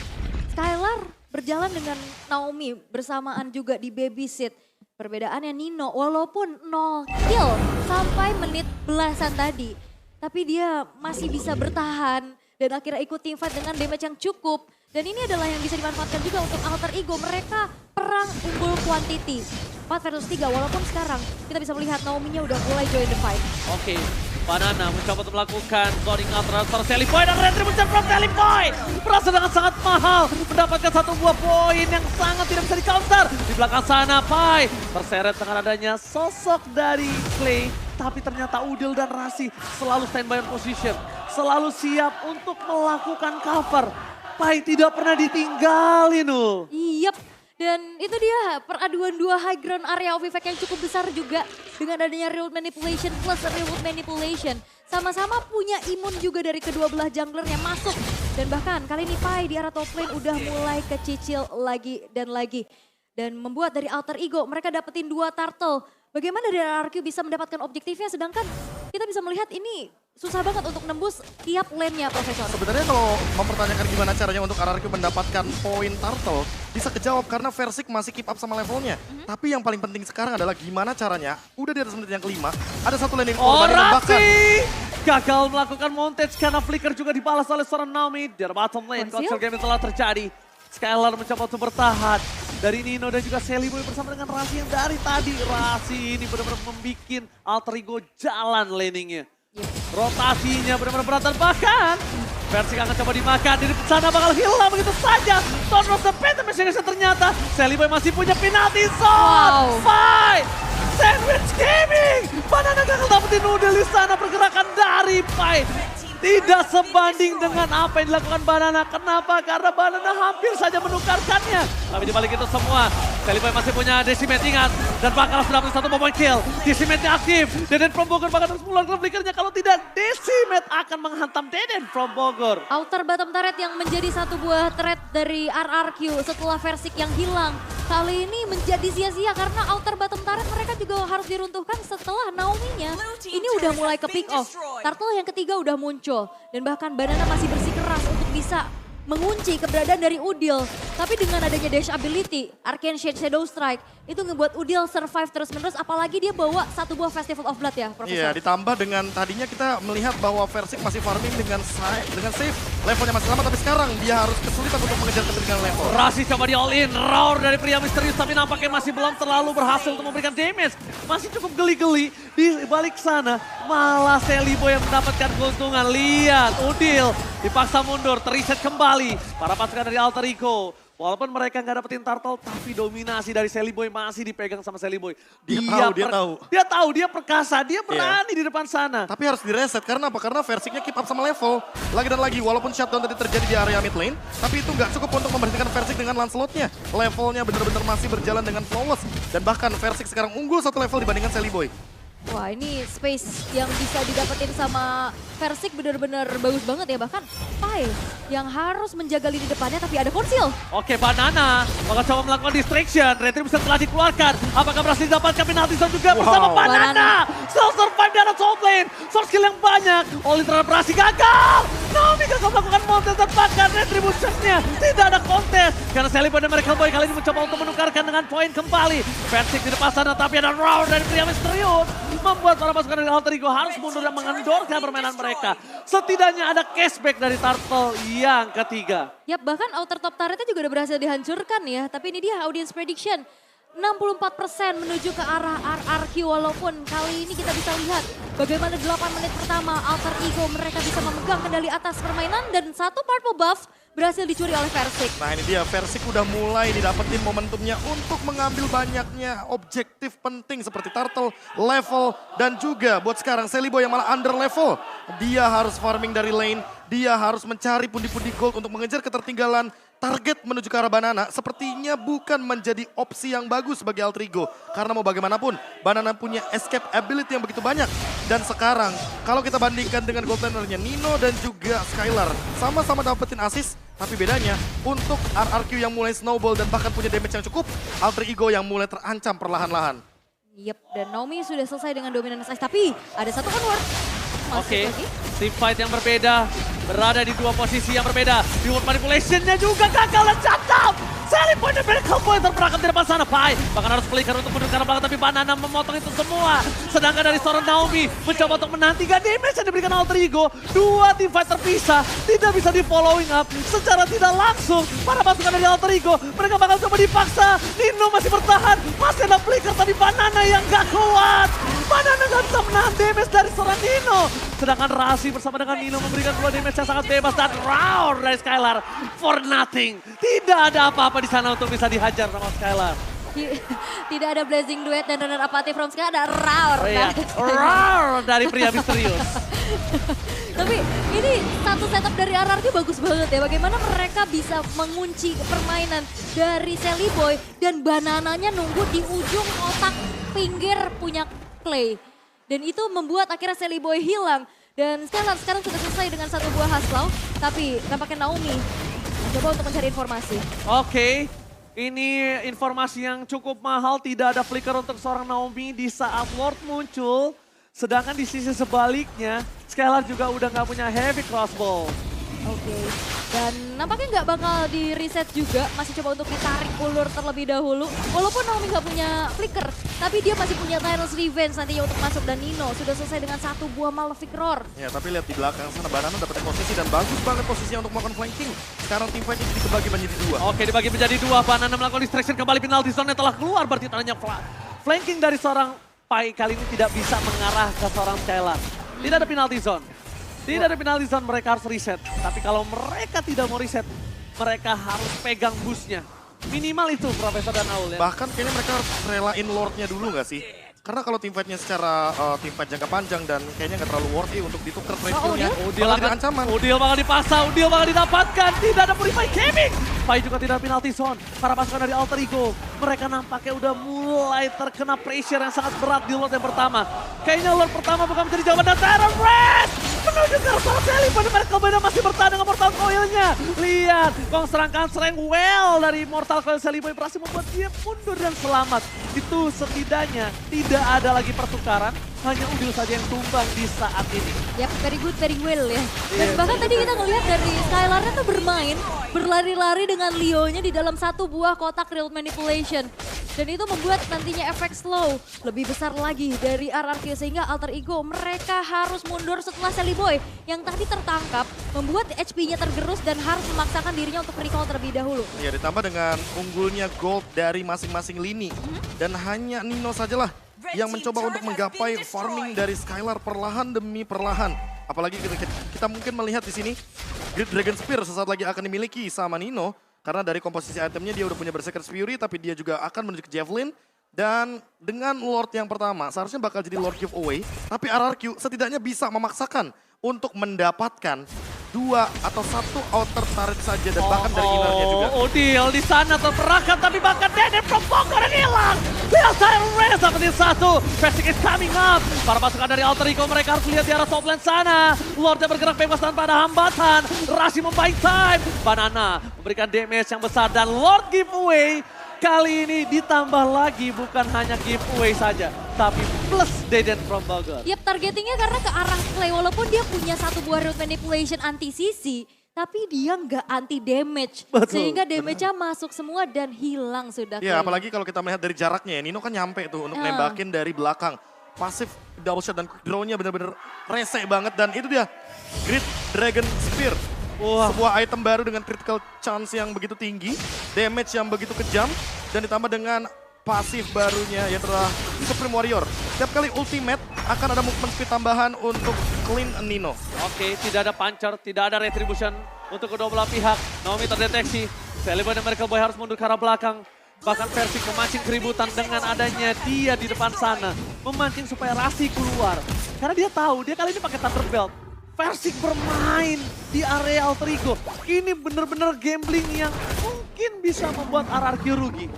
Skylar berjalan dengan Naomi bersamaan juga di babysit. Perbedaannya Nino walaupun 0 kill sampai menit belasan tadi. Tapi dia masih bisa bertahan dan akhirnya ikut teamfight dengan damage yang cukup. Dan ini adalah yang bisa dimanfaatkan juga untuk Alter Ego. Mereka perang unggul quantity. 4 versus 3 walaupun sekarang kita bisa melihat Naomi-nya udah mulai join the fight. Oke, Banana mencoba untuk melakukan boarding out transfer Sally Boy dan retribution from Sally Boy. Merasa dengan sangat mahal mendapatkan satu buah poin yang sangat tidak bisa di counter. Di belakang sana Pai terseret dengan adanya sosok dari Clay. Tapi ternyata Udil dan Rasi selalu standby on position. Selalu siap untuk melakukan cover. Pai tidak pernah ditinggalin, Ul. Yap. Dan itu dia peraduan dua high ground area of effect yang cukup besar juga. Dengan adanya real manipulation plus reward manipulation. Sama-sama punya imun juga dari kedua belah junglernya masuk. Dan bahkan kali ini Pai di arah top lane udah mulai kecicil lagi dan lagi. Dan membuat dari Alter Ego mereka dapetin 2 turtle. Bagaimana dari RRQ bisa mendapatkan objektifnya sedangkan kita bisa melihat ini susah banget untuk nembus tiap lane-nya, Profesor. sebenarnya kalau mempertanyakan gimana caranya untuk RRQ mendapatkan poin turtle, bisa kejawab karena Versik masih keep up sama levelnya. Tapi yang paling penting sekarang adalah gimana caranya, udah di atas menit yang kelima, ada satu lane yang korban yang bahkan gagal melakukan montage karena flicker juga dibalas oleh seorang Naomi. Di bottom lane, console game telah terjadi. Skylar mencoba untuk bertahan. Dari Nino dan juga Sally Boy bersama dengan Rasi yang dari tadi. Rasi ini benar-benar membuat Alter Ego jalan laningnya. Rotasinya benar-benar berat dan bahkan Versik akan coba dimakan. Dari sana bakal hilang begitu saja. Don't the Phantom Machine ternyata Sally Boy masih punya penalty zone. Fight! Sandwich Gaming! Banana gagal dapetin Udil di sana. Pergerakan dari Pai tidak sebanding dengan apa yang dilakukan Banana. Kenapa? Karena Banana hampir saja menukarkannya. Tapi dibalik itu semua, Sally Boy masih punya Decimate, ingat. Dan bakal sudah dapat satu point kill. Decimate-nya aktif. Deden from Bogor bakal terus mengeluarkan flickernya. Kalau tidak, Decimate akan menghantam Deden from Bogor. Outer bottom turret yang menjadi satu buah threat dari RRQ setelah Versik yang hilang. Kali ini menjadi sia-sia karena outer bottom turret mereka juga harus diruntuhkan setelah Naomi-nya. Ini udah mulai ke pick off. Turtle yang ketiga udah muncul. Dan bahkan Banana masih bersikeras untuk bisa mengunci keberadaan dari Udil. Tapi dengan adanya dash ability, Arcane Shade Shadow Strike, itu ngebuat Udil survive terus-menerus. Apalagi dia bawa satu buah Festival of Blood ya, Profesor? Iya, ditambah dengan tadinya kita melihat bahwa Versik masih farming dengan safe Levelnya masih lama, tapi sekarang dia harus kesulitan untuk mengejar ketertinggalan level. Rasi coba di all in, roar dari pria misterius tapi nampaknya masih belum terlalu berhasil untuk memberikan damage. Masih cukup geli-geli di balik sana. Malah Celiboy yang mendapatkan keuntungan. Lihat, Udil dipaksa mundur, teriset kembali. Para pasukan dari Alter Ego. Walaupun mereka nggak dapetin turtle, tapi dominasi dari Celiboy masih dipegang sama Celiboy. Dia tahu. Dia tahu, dia perkasa, dia berani di depan sana. Tapi harus direset, karena apa? Karena Versiknya keep up sama level. Lagi dan lagi, walaupun shutdown tadi terjadi di area mid lane, tapi itu nggak cukup untuk memberhentikan Versik dengan Lancelotnya. Levelnya benar-benar masih berjalan dengan flawless. Dan bahkan Versik sekarang unggul satu level dibandingkan Celiboy. Wah, ini space yang bisa didapetin sama Versik benar-benar bagus banget ya. Bahkan Pai yang harus menjaga lini depannya tapi ada konsil. Oke, Banana bakal coba melakukan distraction. Retribution telah dikeluarkan. Apakah berhasil didapatkan penalti zone juga bersama Banana? Still survive di atas top lane. Source skill yang banyak. Oli terhadap berhasil gagal. Naomi gagal melakukan mountain dan bahkan Retribution-nya tidak ada kontes. Karena Celiboy dan Miracle Boy kali ini mencoba untuk menukarkan dengan poin kembali. Versik di depan sana tapi ada roar dari pria misterius. Membuat para pasukan dari Alter Ego harus mundur dan mengendorkan permainan mereka. Setidaknya ada cashback dari Turtle yang ketiga. Yap, bahkan outer top turretnya juga udah berhasil dihancurkan ya. Tapi ini dia audience prediction. 64% menuju ke arah RRQ walaupun kali ini kita bisa lihat bagaimana 8 menit pertama Alter Ego mereka bisa memegang kendali atas permainan dan satu purple buff berhasil dicuri oleh Versik. Nah ini dia, Versik udah mulai didapetin momentumnya untuk mengambil banyaknya objektif penting seperti turtle, level, dan juga buat sekarang Celiboy yang malah under level. Dia harus farming dari lane, dia harus mencari pundi-pundi gold untuk mengejar ketertinggalan. Target menuju ke arah Banana sepertinya bukan menjadi opsi yang bagus bagi Alter Ego. Karena mau bagaimanapun, Banana punya escape ability yang begitu banyak. Dan sekarang, kalau kita bandingkan dengan goaltendernya Nino dan juga Skylar, sama-sama dapetin assist. Tapi bedanya, untuk RRQ yang mulai snowball dan bahkan punya damage yang cukup, Alter Ego yang mulai terancam perlahan-lahan. Yep, dan Naomi sudah selesai dengan dominance ice. Tapi ada satu onward. Oke, team fight yang berbeda, berada di dua posisi yang berbeda. Reward manipulation-nya juga gagal dan shutdown. Celiboy dan Miracle Boy terperangkap di depan sana. Pai bahkan harus flicker untuk mundur ke arah belakang, tapi Banana memotong itu semua. Sedangkan dari seorang Naomi mencoba untuk menantikan damage yang diberikan Alter Ego. Dua team fight terpisah, tidak bisa di following up secara tidak langsung. Para pasukan dari Alter Ego, mereka bakal coba dipaksa. Nino masih bertahan, masih ada flicker, tapi Banana yang gak kuat. Banana gak bisa menahan damage dari seorang Nino. Sedangkan Rasi bersama dengan Nino memberikan dua damage yang sangat bebas dan roar dari Skylar for nothing. Tidak ada apa-apa di sana untuk bisa dihajar sama Skylar. Tidak ada blazing duet dan runner apathy from Skylar, ada roar. Oh iya, roar dari pria misterius. Tapi ini satu setup dari RRQ bagus banget ya. Bagaimana mereka bisa mengunci permainan dari Celiboy dan Banananya nunggu di ujung kotak pinggir punya Clay. Dan itu membuat akhirnya Celiboy hilang. Dan Skylar sekarang sudah selesai dengan satu buah Haslau. Tapi tampaknya Naomi mencoba untuk mencari informasi. Oke, ini informasi yang cukup mahal. Tidak ada flicker untuk seorang Naomi di saat Lord muncul. Sedangkan di sisi sebaliknya, Skylar juga udah nggak punya heavy crossbow. Oke, dan nampaknya nggak bakal di reset juga, masih coba untuk ditarik ulur terlebih dahulu. Walaupun Naomi nggak punya flicker, tapi dia masih punya Tyrell's Revenge nantinya untuk masuk dan Nino sudah selesai dengan satu buah Malefic Roar. Ya tapi lihat di belakang sana Banana dapetin posisi dan bagus banget posisinya untuk melakukan flanking. Sekarang tim fight ini dibagi menjadi dua. Oke, dibagi menjadi dua. Banana melakukan distraction kembali, penalti zone yang telah keluar. Berarti tandanya flanking dari seorang Pai kali ini tidak bisa mengarah ke seorang Skylar. Tidak ada penalti zone. Tidak ada penalti zone, mereka harus reset. Tapi kalau mereka tidak mau reset, mereka harus pegang boostnya. Minimal itu Profesor dan Aul ya. Bahkan kayaknya mereka harus relain Lordnya dulu nggak sih? Karena kalau team fight-nya secara team fight jangka panjang dan kayaknya nggak terlalu worthy untuk ditukar trade skill-nya. Udil akan ancaman. Udil bakal dipaksa, Udil bakal didapatkan. Tidak ada Purify Gaming. Pai juga tidak ada penalti zone. Para pasukan dari Alter Ego, mereka nampaknya udah mulai terkena pressure yang sangat berat di Lord yang pertama. Kayaknya Lord pertama bukan menjadi jawaban dan Terror Red menuju ke arah Celiboy. Mereka beda masih bertahan dengan Mortal Coil-nya. Lihat, Kong serangkan serang well dari Mortal Coil Celiboy berhasil membuat dia mundur dan selamat. Itu setidaknya tidak ada lagi pertukaran, hanya Udil saja yang tumbang di saat ini. Yap, very good, very well ya. Dan bahkan tadi kita ngelihat dari Skylar-nya tuh bermain, berlari-lari dengan Leo-nya di dalam satu buah kotak real manipulation. Dan itu membuat nantinya efek slow lebih besar lagi dari RRQ sehingga Alter Ego mereka harus mundur setelah Celiboy yang tadi tertangkap membuat HP-nya tergerus dan harus memaksakan dirinya untuk recall terlebih dahulu. Ya, ditambah dengan unggulnya gold dari masing-masing lini. Dan hanya Nino sajalah yang mencoba untuk menggapai farming dari Skylar perlahan demi perlahan. Apalagi kita mungkin melihat di sini Great Dragon Spear sesaat lagi akan dimiliki sama Nino. Karena dari komposisi itemnya dia udah punya Berserker's Fury, tapi dia juga akan menuju ke Javelin. Dan dengan Lord yang pertama, seharusnya bakal jadi Lord giveaway. Tapi RRQ setidaknya bisa memaksakan untuk mendapatkan 2 atau 1 outer turret saja dan bahkan dari innernya juga. Odil di sana terperangkap tapi bahkan Deden from Bogor yang hilang. Biasa Reza seperti satu. Versik is coming up. Para pasukan dari Alter Ego mereka harus lihat di arah top lane sana. Lordnya bergerak bebas tanpa ada hambatan. Rashi membaik time. Banana memberikan damage yang besar dan Lord giveaway. Kali ini ditambah lagi bukan hanya giveaway saja, tapi plus Deden from Bogor. Yap, targetingnya karena ke arah Clay, walaupun dia punya satu buah root manipulation anti-CC, tapi dia nggak anti-damage. Sehingga damage-nya masuk semua dan hilang sudah. Ya, Clay. apalagi kalau kita melihat dari jaraknya ya, Nino kan nyampe tuh untuk nembakin dari belakang. Pasif double shot dan quick draw-nya bener-bener rese banget dan itu dia, Great Dragon Spear. Wah. Sebuah item baru dengan critical chance yang begitu tinggi, damage yang begitu kejam, dan ditambah dengan pasif barunya yaitu adalah Supreme Warrior. Setiap kali ultimate akan ada movement speed tambahan untuk clean Nino. Oke, tidak ada puncher, tidak ada retribution untuk kedua belah pihak. Naomi terdeteksi, Celebi dan Miracle Boy harus mundur ke arah belakang. Bahkan Versik memancing keributan dengan adanya dia di depan sana. Memancing supaya Rashi keluar. Karena dia tahu, dia kali ini pakai Thunder Belt. Versik bermain di area Alter Ego. Ini bener-bener gambling yang mungkin bisa membuat RRQ rugi.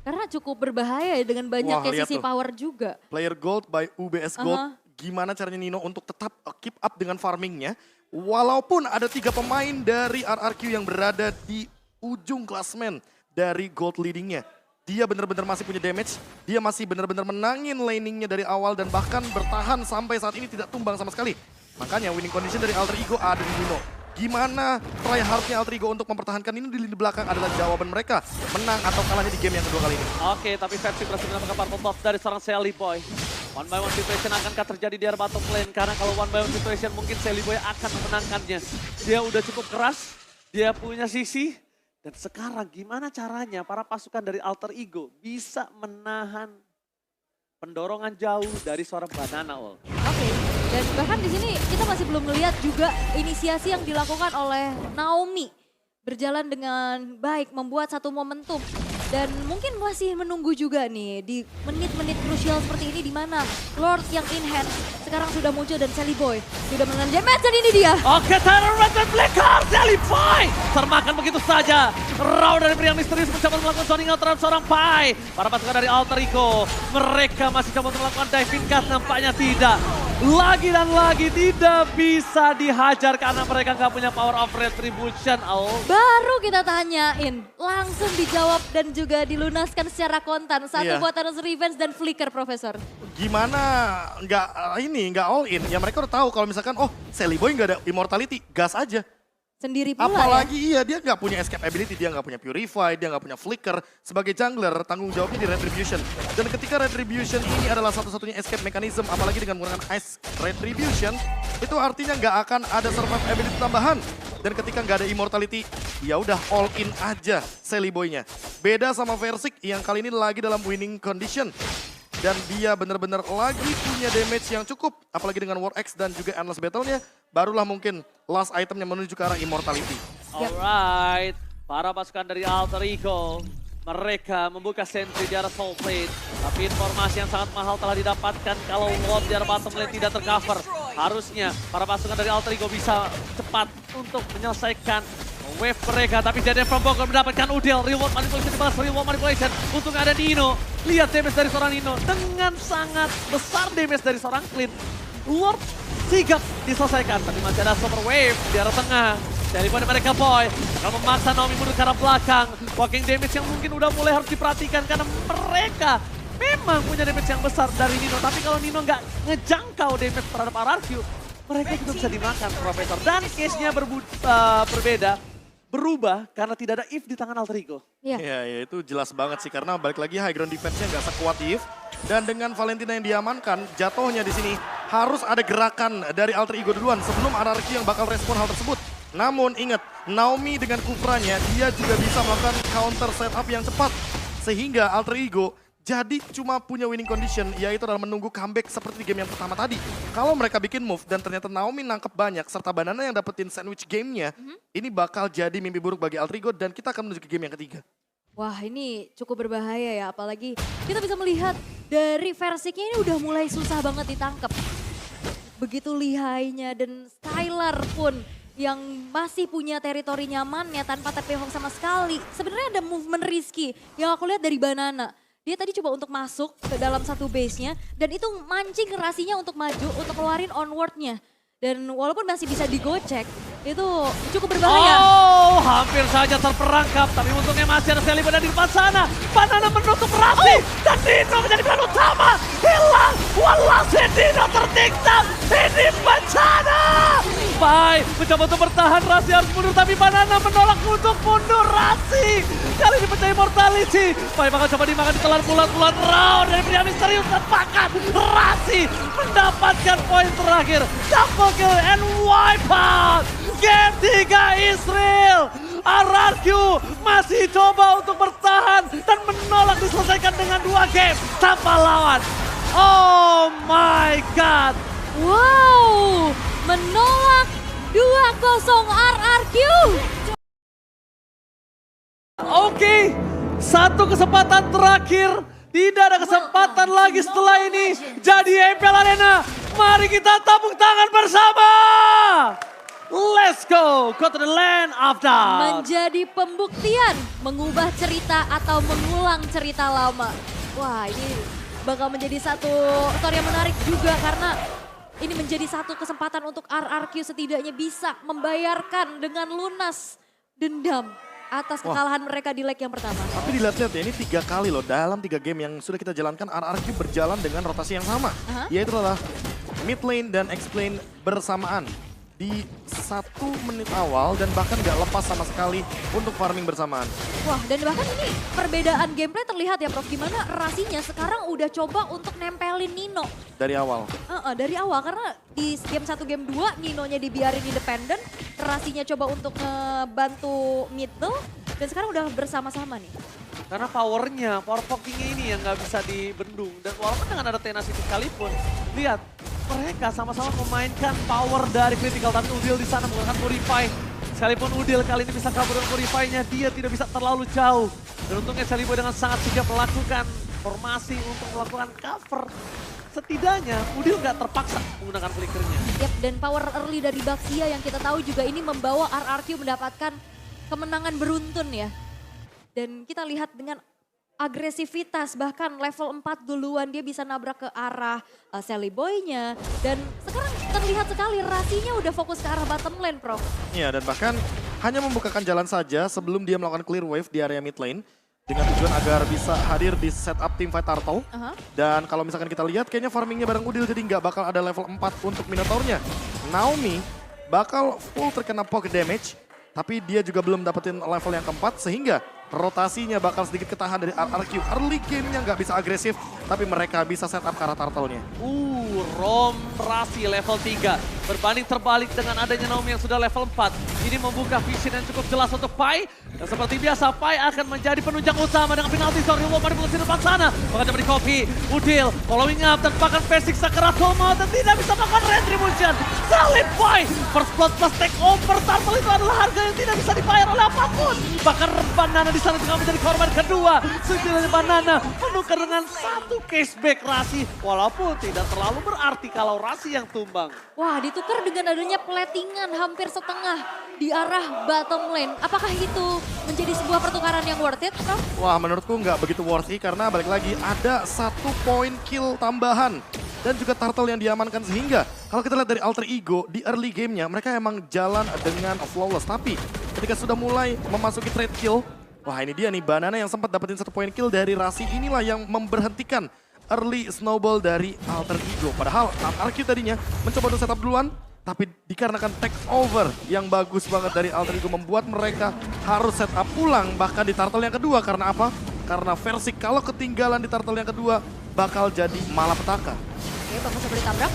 Karena cukup berbahaya ya dengan banyaknya lihat sisi tuh. power juga. Player Gold by UBS Gold. Gimana caranya Nino untuk tetap keep up dengan farmingnya. Walaupun ada 3 pemain dari RRQ yang berada di ujung klasmen dari Gold leadingnya. Dia benar-benar masih punya damage, dia masih benar-benar menangin laningnya dari awal dan bahkan bertahan sampai saat ini tidak tumbang sama sekali. Makanya winning condition dari Alter Ego ada di Nino. Gimana try hardnya Alter Ego untuk mempertahankan ini di lini belakang adalah jawaban mereka. Menang atau kalahnya di game yang kedua kali ini. Oke, tapi Versik berhasil mendapatkan purple buff dari seorang Sally Boy. One by one situation akankah terjadi di area bottom lane? Karena kalau one by one situation mungkin Sally Boy akan memenangkannya. Dia udah cukup keras, dia punya sisi. Dan sekarang gimana caranya para pasukan dari Alter Ego bisa menahan pendorongan jauh dari seorang Banana Ol. Oke. Dan bahkan di sini kita masih belum melihat juga inisiasi yang dilakukan oleh Naomi. Berjalan dengan baik, membuat satu momentum. Dan mungkin masih menunggu juga nih di menit-menit krusial seperti ini di mana Lord yang in hand sekarang sudah muncul dan Sally Boy sudah menelan damage dan ini dia. Oke, Tyler Red dan Flicker, Sally Boy termakan begitu saja. Raw dari pria misterius mencoba melakukan zoning out terhadap seorang Pai. Para pasukan dari Alter Ego, mereka masih coba untuk melakukan diving cut, nampaknya tidak. Lagi dan lagi tidak bisa dihajar karena mereka nggak punya power of retribution. Baru kita tanyain, langsung dijawab dan juga dilunaskan secara kontan. Satu buat Thanos Revenge dan Flicker, Profesor. Gimana nggak all in? Ya mereka udah tahu kalau misalkan Sally Boy nggak ada immortality, gas aja. Sendiri pula Apalagi ya. dia nggak punya escape ability, dia nggak punya purify, dia nggak punya flicker. Sebagai jungler, tanggung jawabnya di retribution. Dan ketika retribution ini adalah satu-satunya escape mechanism, apalagi dengan menggunakan ice retribution, itu artinya nggak akan ada survive ability tambahan. Dan ketika nggak ada immortality, ya udah all in aja Sally Boy-nya. Beda sama Versik yang kali ini lagi dalam winning condition. Dan dia benar-benar lagi punya damage yang cukup. Apalagi dengan War X dan juga Endless Battle-nya. Barulah mungkin last itemnya menuju ke arah Immortality. Alright, para pasukan dari Alter Ego. Mereka membuka sentry di arah Soul Plate. Tapi informasi yang sangat mahal telah didapatkan kalau Lord di arah bottom lane tidak tercover. Harusnya para pasukan dari Alter Ego bisa cepat untuk menyelesaikan wave mereka. Tapi Deden from Bogor mendapatkan Udel. Reward manipulation dibalas, reward manipulation. Untung ada Nino. Lihat damage dari seorang Nino. Dengan sangat besar damage dari seorang Clint. Lord sigap diselesaikan. Tapi masih ada super wave di arah tengah. Dari pada mereka Boy akan memaksa Naomi mundur ke arah belakang. Walking damage yang mungkin udah mulai harus diperhatikan karena mereka memang punya damage yang besar dari Nino. Tapi kalau Nino nggak ngejangkau damage terhadap RRQ, mereka juga bisa dimakan, Profesor. Dan case-nya berbeda, berubah karena tidak ada If di tangan Alter Ego. Iya. Ya itu jelas banget sih karena balik lagi high ground defense-nya nggak sekuat If. Dan dengan Valentina yang diamankan, jatuhnya di sini harus ada gerakan dari Alter Ego duluan sebelum RRQ yang bakal respon hal tersebut. Namun ingat, Naomi dengan Kufranya, dia juga bisa melakukan counter setup yang cepat. Sehingga Alter Ego jadi cuma punya winning condition, yaitu adalah menunggu comeback seperti di game yang pertama tadi. Kalau mereka bikin move dan ternyata Naomi nangkep banyak, serta Banana yang dapetin sandwich gamenya, ini bakal jadi mimpi buruk bagi Alter Ego dan kita akan menuju ke game yang ketiga. Wah ini cukup berbahaya ya, apalagi kita bisa melihat dari Versiknya ini udah mulai susah banget ditangkap. Begitu lihainya dan Skylar pun yang masih punya teritori nyamannya tanpa TP Hawk sama sekali. Sebenarnya ada movement risky yang aku lihat dari Banana. Dia tadi coba untuk masuk ke dalam satu base-nya dan itu mancing Rasinya untuk maju, untuk keluarin onward-nya. Dan walaupun masih bisa digocek, itu cukup berbahaya. Oh, hampir saja terperangkap. Tapi untungnya masih ada Sally di depan sana. Banana menutup Rasi. Dan Dino menjadi pilihan utama. Hilang. Walase Dino tertikam. Ini bencana. Pai mencoba untuk bertahan. Rasi harus mundur. Tapi Banana menolak untuk mundur Rasi. Kali ini menjadi mortality. Pai bakal coba dimakan ditelan bulat-bulat round. Dari pria misterius terpakat. Rasi mendapatkan poin terakhir. Double kill and wipe out. Game 3 Israel. RRQ masih coba untuk bertahan dan menolak diselesaikan dengan 2 game tanpa lawan. Oh my god. Wow, menolak 2-0 RRQ. Oke, satu kesempatan terakhir. Tidak ada kesempatan lagi setelah ini. Jadi MPL Arena, mari kita tepuk tangan bersama. Let's go to the land of doubt. Menjadi pembuktian, mengubah cerita atau mengulang cerita lama. Wah ini bakal menjadi satu story yang menarik juga karena ini menjadi satu kesempatan untuk RRQ setidaknya bisa membayarkan dengan lunas dendam atas kekalahan mereka di leg yang pertama. Tapi dilihat-lihat ya, ini 3 kali loh dalam 3 game yang sudah kita jalankan, RRQ berjalan dengan rotasi yang sama. Yaitu adalah mid lane dan X lane bersamaan di 1 menit awal dan bahkan gak lepas sama sekali untuk farming bersamaan. Wah dan bahkan ini perbedaan gameplay terlihat ya Prof, gimana Rasinya sekarang udah coba untuk nempelin Nino. Dari awal. Dari awal karena di game 1 game 2 Ninonya dibiarin independen, Rasinya coba untuk ngebantu middle dan sekarang udah bersama-sama nih. Karena powernya, power pokingnya ini yang nggak bisa dibendung. Dan walaupun dengan ada tenacity sekalipun, lihat mereka sama-sama memainkan power dari critical. Tapi Udil di sana menggunakan Purify. Sekalipun Udil kali ini bisa kabur dengan Purify-nya, dia tidak bisa terlalu jauh. Dan untungnya Sally dengan sangat sigap melakukan formasi untuk melakukan cover. Setidaknya Udil nggak terpaksa menggunakan flickernya. Yap, dan power early dari Baxia yang kita tahu juga ini membawa RRQ mendapatkan kemenangan beruntun ya. Dan kita lihat dengan agresivitas, bahkan level 4 duluan dia bisa nabrak ke arah Sally Boy-nya. Dan sekarang terlihat sekali Rasinya udah fokus ke arah bottom lane, Prof. Iya, dan bahkan hanya membukakan jalan saja sebelum dia melakukan clear wave di area mid lane. Dengan tujuan agar bisa hadir di setup teamfight Turtle. Dan kalau misalkan kita lihat kayaknya farmingnya bareng Udil jadi nggak bakal ada level 4 untuk Minotaurnya. Naomi bakal full terkena pocket damage. Tapi dia juga belum dapetin level yang keempat sehingga rotasinya bakal sedikit ketahan dari RRQ. Early game-nya nggak bisa agresif, tapi mereka bisa setup ke arah turtle-nya. Rom Rasi level 3. Berbanding terbalik dengan adanya Naomi yang sudah level 4. Ini membuka vision yang cukup jelas untuk Pai. Dan seperti biasa, Pai akan menjadi penunjang utama dengan penalti story Wolf di posisi depan sana. Bahkan coba di copy, Udil following up dan bahkan basic sekeras Toma dan tidak bisa melakukan retribution. Salib Pai, first blood plus take over Turtle itu adalah harga yang tidak bisa dibayar oleh apapun. Bahkan Banana di sana juga menjadi korban kedua. Setidaknya Banana menukar dengan satu cashback Rasi. Walaupun tidak terlalu berarti kalau Rasi yang tumbang. Wah ditukar dengan adanya platingan hampir setengah di arah bottom lane. Apakah itu menjadi sebuah pertukaran yang worth it, Prof? Wah, menurutku nggak begitu worthy karena balik lagi ada 1 poin kill tambahan. Dan juga turtle yang diamankan sehingga kalau kita lihat dari Alter Ego di early gamenya mereka emang jalan dengan flawless. Tapi ketika sudah mulai memasuki trade kill, wah ini dia nih Banana yang sempat dapetin 1 poin kill dari Rasi inilah yang memberhentikan early snowball dari Alter Ego. Padahal RRQ tadinya mencoba untuk setup duluan, tapi dikarenakan take over yang bagus banget dari Alter Ego membuat mereka harus setup ulang bahkan di turtle yang kedua. Karena apa? Karena Versik kalau ketinggalan di turtle yang kedua bakal jadi malapetaka. Oke, bakal coba ditabrak.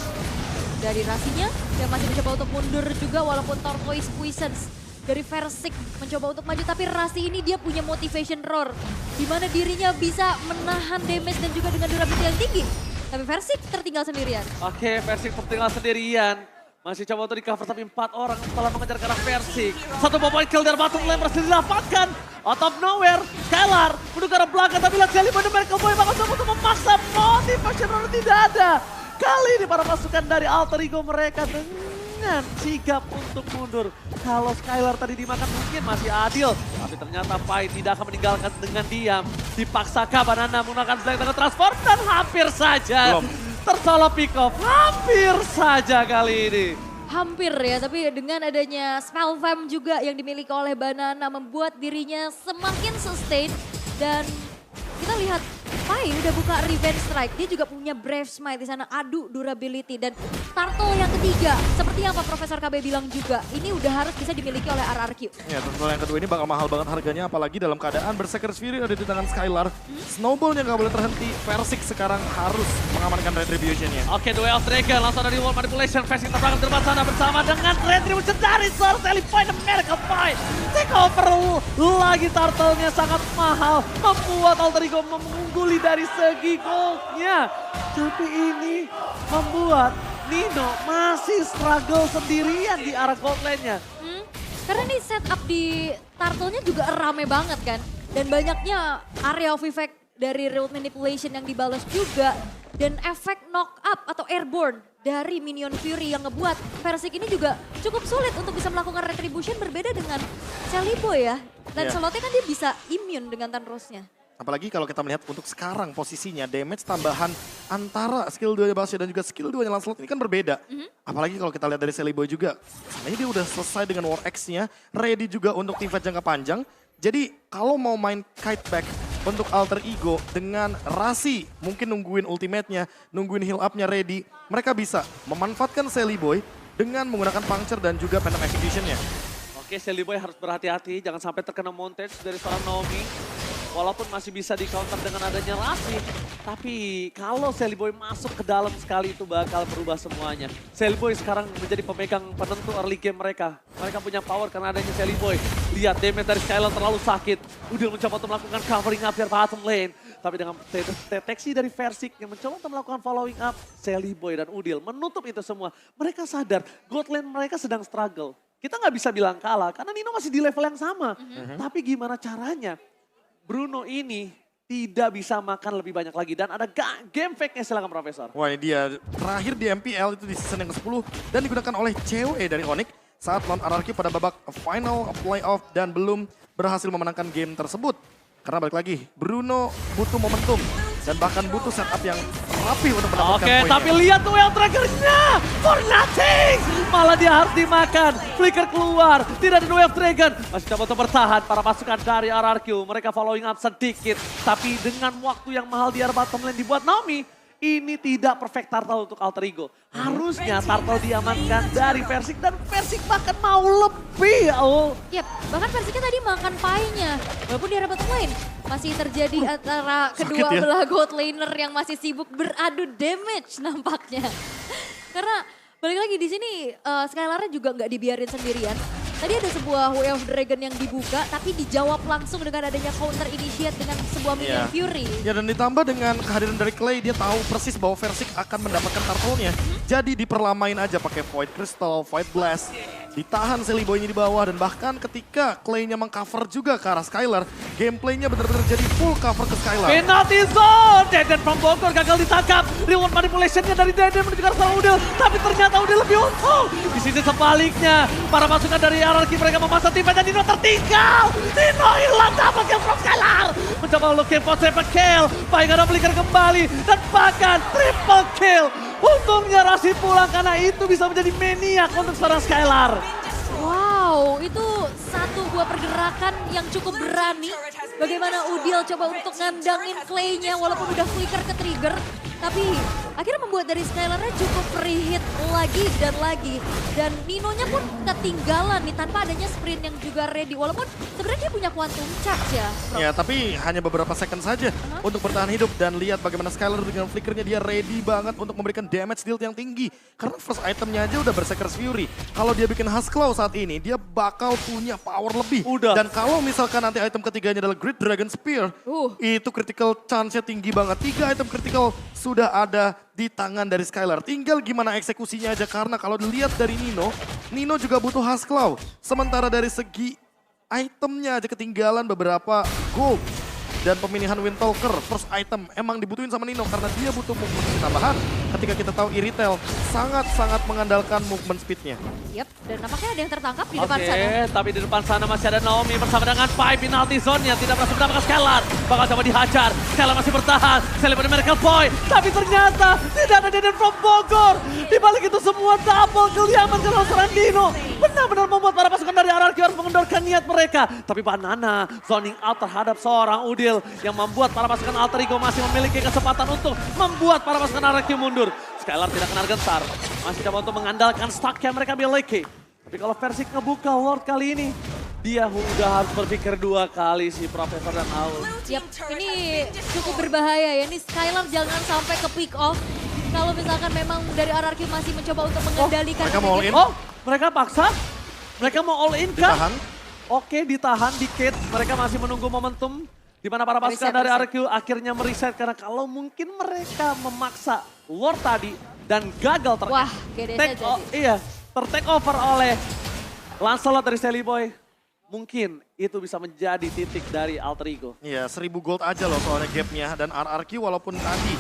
dari Rasinya yang masih mencoba untuk mundur juga walaupun Turquoise Puissance dari Versik mencoba untuk maju, tapi Rasi ini dia punya motivation roar di mana dirinya bisa menahan damage dan juga dengan durability yang tinggi. Tapi Versik tertinggal sendirian. Oke, Versik tertinggal sendirian. Masih coba untuk di cover tapi 4 orang setelah mengejar ke arah Versik. Satu point kill dari bottom lane berhasil didapatkan. Out of nowhere, Skylar menuju ke arah belakang tapi lihat kali benar Cowboy bakal coba untuk memaksa motivation roar tidak ada. Kali ini para pasukan dari alter ego mereka dengan sigap untuk mundur. Kalau Skylar tadi dimakan mungkin masih adil. Tapi ternyata Pai tidak akan meninggalkan dengan diam. Dipaksakah Banana menggunakan slang dengan transform dan hampir saja tercolok pick off. Hampir saja kali ini. Hampir ya, tapi dengan adanya spell fam juga yang dimiliki oleh Banana membuat dirinya semakin sustain. Dan kita lihat Pai udah buka Revenge Strike, dia juga punya Brave Smite di sana, adu durability. Dan turtle yang ketiga, seperti yang Pak Profesor KB bilang juga, ini udah harus bisa dimiliki oleh RRQ. Ya, turtle yang kedua ini bakal mahal banget harganya, apalagi dalam keadaan Berserker Fury ada di tangan Skylar. Snowballnya nggak boleh terhenti, Versik sekarang harus mengamankan Retribution-nya. Oke, duel Dragon langsung dari World Manipulation. Versik terbang di depan sana bersama dengan Retribution dari Source Elite Point Miracle Fight. Take over lagi, turtle-nya sangat mahal, membuat Alter Ego mengungguli dari segi goldnya. Tapi ini membuat Nino masih struggle sendirian di arah gold lane-nya. Karena nih setup di turtle-nya juga rame banget kan. Dan banyaknya area of effect dari World Manipulation yang dibalas juga. Dan efek knock up atau airborne dari Minion Fury yang ngebuat Versik ini juga cukup sulit untuk bisa melakukan retribution, berbeda dengan Celiboy ya. Dan slotnya kan dia bisa immune dengan Thunderous-nya. Apalagi kalau kita melihat untuk sekarang posisinya, damage tambahan antara skill 2-nya Basya dan juga skill 2-nya Lancelot ini kan berbeda. Apalagi kalau kita lihat dari Celiboy juga, sebenarnya dia udah selesai dengan War X-nya, ready juga untuk teamfight jangka panjang. Jadi kalau mau main kite back untuk alter ego dengan Rasi, mungkin nungguin ultimate-nya, nungguin heal up-nya ready, mereka bisa memanfaatkan Celiboy dengan menggunakan puncture dan juga Phantom Execution-nya. Oke, Celiboy harus berhati-hati, jangan sampai terkena montage dari seorang Naomi. Walaupun masih bisa di-counter dengan adanya Rasi, tapi kalau Celiboy masuk ke dalam sekali itu bakal berubah semuanya. Celiboy sekarang menjadi pemegang penentu early game mereka. Mereka punya power karena adanya Celiboy. Lihat damage dari Skylar terlalu sakit. Udil mencoba untuk melakukan covering up dari bottom lane. Tapi dengan deteksi dari Versik yang mencoba untuk melakukan following up, Celiboy dan Udil menutup itu semua. Mereka sadar god lane mereka sedang struggle. Kita nggak bisa bilang kalah karena Nino masih di level yang sama. Tapi gimana caranya? Bruno ini tidak bisa makan lebih banyak lagi. Dan ada game fake-nya, silakan Profesor. Wah, ini dia terakhir di MPL itu di season yang ke-10 dan digunakan oleh COE dari Onyx saat lawan RRQ pada babak final playoff dan belum berhasil memenangkan game tersebut. Karena balik lagi, Bruno butuh momentum dan bahkan butuh setup yang rapi untuk mendapatkan poinnya. Oke, tapi lihat duel triggernya, for nothing. Malah dia harus dimakan, flicker keluar, tidak ada duel dragon. Masih coba untuk bertahan para pasukan dari RRQ, mereka following up sedikit. Tapi dengan waktu yang mahal di arah bottom lane dibuat Naomi, ini tidak perfect turtle untuk alter ego. Harusnya turtle diamankan dari Versik dan Versik bahkan mau lebih. Yap, bahkan Versiknya tadi makan Pai-nya. Walaupun di arah bottom lane masih terjadi antara kedua belah gold laner yang masih sibuk beradu damage nampaknya. Karena balik lagi di sini Skylar-nya juga nggak dibiarin sendirian. Tadi ada sebuah Way of Dragon yang dibuka, tapi dijawab langsung dengan adanya counter initiate dengan sebuah Minion Fury. Ya, dan ditambah dengan kehadiran dari Clay, dia tahu persis bahwa Versik akan mendapatkan turtle-nya. Jadi diperlamain aja pakai Void Crystal, Void Blast. Ditahan Celiboy-nya di bawah dan bahkan ketika Clay-nya mengcover juga ke arah Skylar, gameplaynya benar-benar jadi full cover ke Skylar. Penalty zone, Deden from Bogor gagal ditangkap. Reward manipulation-nya dari Deden menuju ke arah Udil, tapi ternyata Udil lebih untung. Di sisi sebaliknya, para pasukan dari RRQ mereka memasang tim dan Nino tertinggal. Nino hilang, dapat kill from Skylar. Mencoba looking for triple kill, baik ada flicker kembali dan bahkan triple kill. Untungnya Rasi pulang karena itu bisa menjadi maniak untuk seorang Skylar. Wow, itu satu buah pergerakan yang cukup berani. Bagaimana Udil coba untuk ngandangin Clay-nya walaupun udah flicker ke trigger. Tapi akhirnya membuat dari Skylar-nya cukup free hit lagi dan lagi. Dan Nino-nya pun ketinggalan nih tanpa adanya sprint yang juga ready. Walaupun sebenarnya dia punya quantum charge ya, Bro. Ya, tapi hanya beberapa second saja untuk bertahan hidup. Dan lihat bagaimana Skylar dengan flickernya dia ready banget untuk memberikan damage deal yang tinggi. Karena first itemnya aja udah Berserker's Fury. Kalau dia bikin Huskclaw saat ini, dia bakal punya power lebih. Udah. Dan kalau misalkan nanti item ketiganya adalah Great Dragon Spear, itu critical chance-nya tinggi banget. 3 item critical sudah ada di tangan dari Skylar. Tinggal gimana eksekusinya aja, karena kalau dilihat dari Nino, Nino juga butuh Huskclaw. Sementara dari segi itemnya aja ketinggalan beberapa gold. Dan pemilihan Windtalker, first item emang dibutuhin sama Nino karena dia butuh movement tambahan. Ketika kita tahu Iritel sangat-sangat mengandalkan movement speednya. Yap, dan nampaknya ada yang tertangkap di depan sana. Oke, tapi di depan sana masih ada Naomi bersama dengan Pai. Penalty zone-nya tidak berhasil mendapatkan Skylar. Bakal coba dihajar, Skylar masih bertahan. Skylar pada Miracle Boy, tapi ternyata tidak ada Deden from Bogor. Di balik itu semua double kill diamankan oleh seorang Dino. Benar-benar membuat para pasukan dari RRQ harus mengendorkan niat mereka. Tapi Banana zoning out terhadap seorang Udil yang membuat para pasukan Alter Ego masih memiliki kesempatan untuk membuat para pasukan RRQ mundur. Skylar tidak kena gentar, masih coba untuk mengandalkan stock yang mereka miliki. Tapi kalau versi ngebuka Lord kali ini, dia udah harus berpikir 2 kali si Profesor dan Aul. Yap, ini cukup berbahaya ya. Ini Skylar jangan sampai ke pick off. Kalau misalkan memang dari RRQ masih mencoba untuk mengendalikan. mereka mau all in? Oh, mereka paksa? Mereka mau all in kah? Ditahan. Oke, ditahan dikit. Mereka masih menunggu momentum di mana para pasukan dari RRQ akhirnya mereset karena kalau mungkin mereka memaksa Lord tadi dan gagal Wah, GDC jadi. Iya, ter-take over oleh Lancelot dari Sally Boy. Mungkin itu bisa menjadi titik dari Alter Ego. Iya, 1000 gold aja loh soalnya gapnya. Dan RRQ walaupun tadi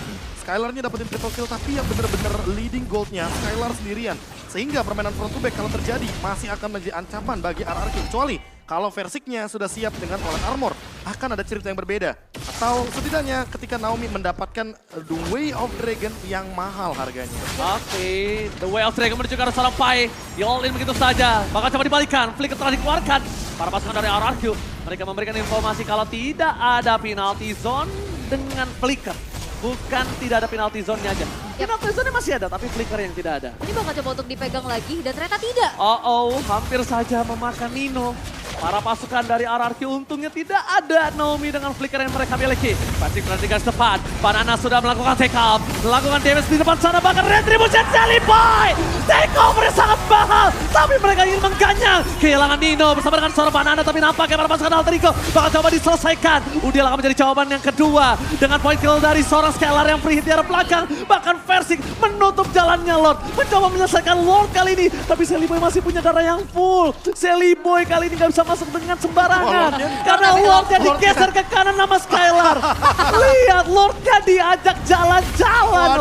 Skylar-nya dapetin triple kill, tapi yang bener-bener leading goldnya Skylar sendirian. Sehingga permainan front to back kalau terjadi masih akan menjadi ancaman bagi RRQ. Kecuali kalau Versiknya sudah siap dengan wallet armor, akan ada cerita yang berbeda. Atau setidaknya ketika Naomi mendapatkan The Way of Dragon yang mahal harganya. Oke, The Way of Dragon menuju ke arah seorang Pai. Di all in begitu saja. Bakal coba dibalikan, flicker telah dikeluarkan. Para pasukan dari RRQ, mereka memberikan informasi kalau tidak ada penalty zone dengan flicker. Bukan tidak ada penalty zone-nya aja. Penalty zone-nya masih ada, tapi flicker yang tidak ada. Ini bakal coba untuk dipegang lagi dan ternyata tidak. Oh, hampir saja memakan Nino. Para pasukan dari RRQ untungnya tidak ada Naomi dengan flicker yang mereka miliki. Pasti perhatikan tepat. Banana sudah melakukan take up. Melakukan damage di depan sana. Bahkan Retribution Sally Boy. Take over sangat mahal. Tapi mereka ingin mengganyang. Kehilangan Nino bersama dengan seorang Banana. Tapi nampaknya para pasukan Alter Ego bakal coba diselesaikan. Udil akan menjadi jawaban yang kedua. Dengan point kill dari seorang Skylar yang free hit di arah belakang. Bahkan Versik menutup jalannya Lord. Mencoba menyelesaikan Lord kali ini. Tapi Sally Boy masih punya darah yang full. Sally Boy kali ini gak bisa masuk dengan sembarangan. Karena Lordnya digeser ke kanan nama Skylar. Lihat Lordnya diajak jalan-jalan.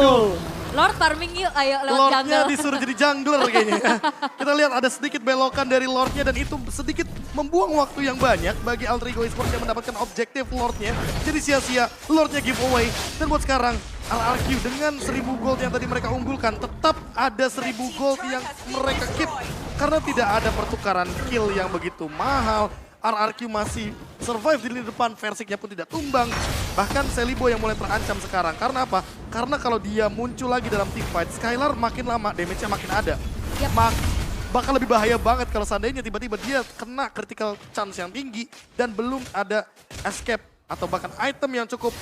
Lord farming yuk, ayo lewat Lordnya jungle. disuruh jadi jungler kayaknya. Kita lihat ada sedikit belokan dari Lordnya dan itu sedikit membuang waktu yang banyak bagi Alter Ego Esports yang mendapatkan objektif Lordnya. Jadi sia-sia Lordnya giveaway. Dan buat sekarang RRQ dengan 1000 gold yang tadi mereka unggulkan tetap ada 1000 gold yang mereka keep. Karena tidak ada pertukaran kill yang begitu mahal. RRQ masih survive di lini depan, Versiknya pun tidak tumbang. Bahkan Sally Boy yang mulai terancam sekarang. Karena apa? Karena kalau dia muncul lagi dalam team fight, Skylar makin lama damage-nya makin ada. Bakal lebih bahaya banget kalau seandainya tiba-tiba dia kena critical chance yang tinggi dan belum ada escape atau bahkan item yang cukup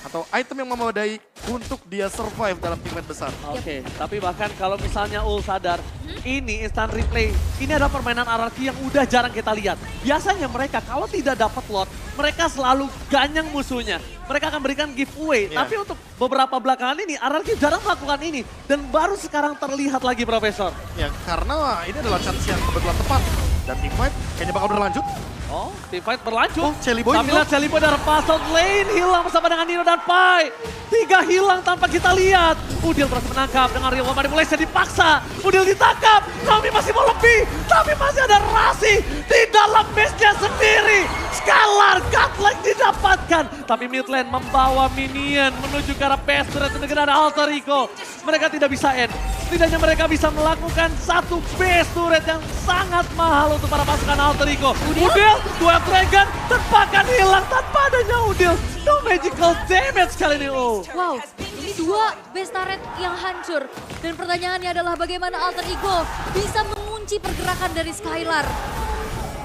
atau item yang memadai untuk dia survive dalam tim fight besar. Oke, tapi bahkan kalau misalnya Ul sadar, ini instant replay, ini adalah permainan RRQ yang udah jarang kita lihat. Biasanya mereka kalau tidak dapat lot, mereka selalu ganyang musuhnya. Mereka akan berikan giveaway, tapi untuk beberapa belakangan ini RRQ jarang melakukan ini. Dan baru sekarang terlihat lagi Profesor. Ya, karena ini adalah chance yang kebetulan tepat. Dan team fight kayaknya bakal berlanjut. Oh, team fight berlanjut. Sally Boy Tapi lihat Sally Boy dari puzzle lane hilang bersama dengan Nino dan Pai. 3 hilang tanpa kita lihat. Udil terus menangkap dengan real manipulation dipaksa. Udil ditangkap. Naomi masih mau lebih. Tapi masih ada Rasi di dalam base-nya sendiri. Skylar godlike didapatkan. Tapi mid lane membawa minion menuju ke arah base turret dengan Alter Ego. mereka tidak bisa end. Setidaknya mereka bisa melakukan satu base turret yang sangat mahal untuk para pasukan Alter Ego. Udil, Duel Dragon terpakan hilang tanpa adanya Udil. No magical damage kali ini. Wow, ini dua base turret yang hancur. Dan pertanyaannya adalah bagaimana Alter Ego bisa mengunci pergerakan dari Skylar.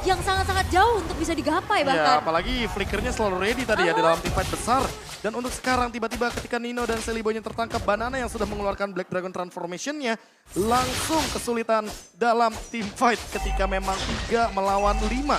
Yang sangat-sangat jauh untuk bisa digapai Ya, bahkan. apalagi flickernya selalu ready tadi ya di dalam teamfight besar. Dan untuk sekarang tiba-tiba ketika Nino dan Sally Boy-nya tertangkap, Banana yang sudah mengeluarkan Black Dragon Transformation-nya langsung kesulitan dalam teamfight ketika memang 3 melawan 5.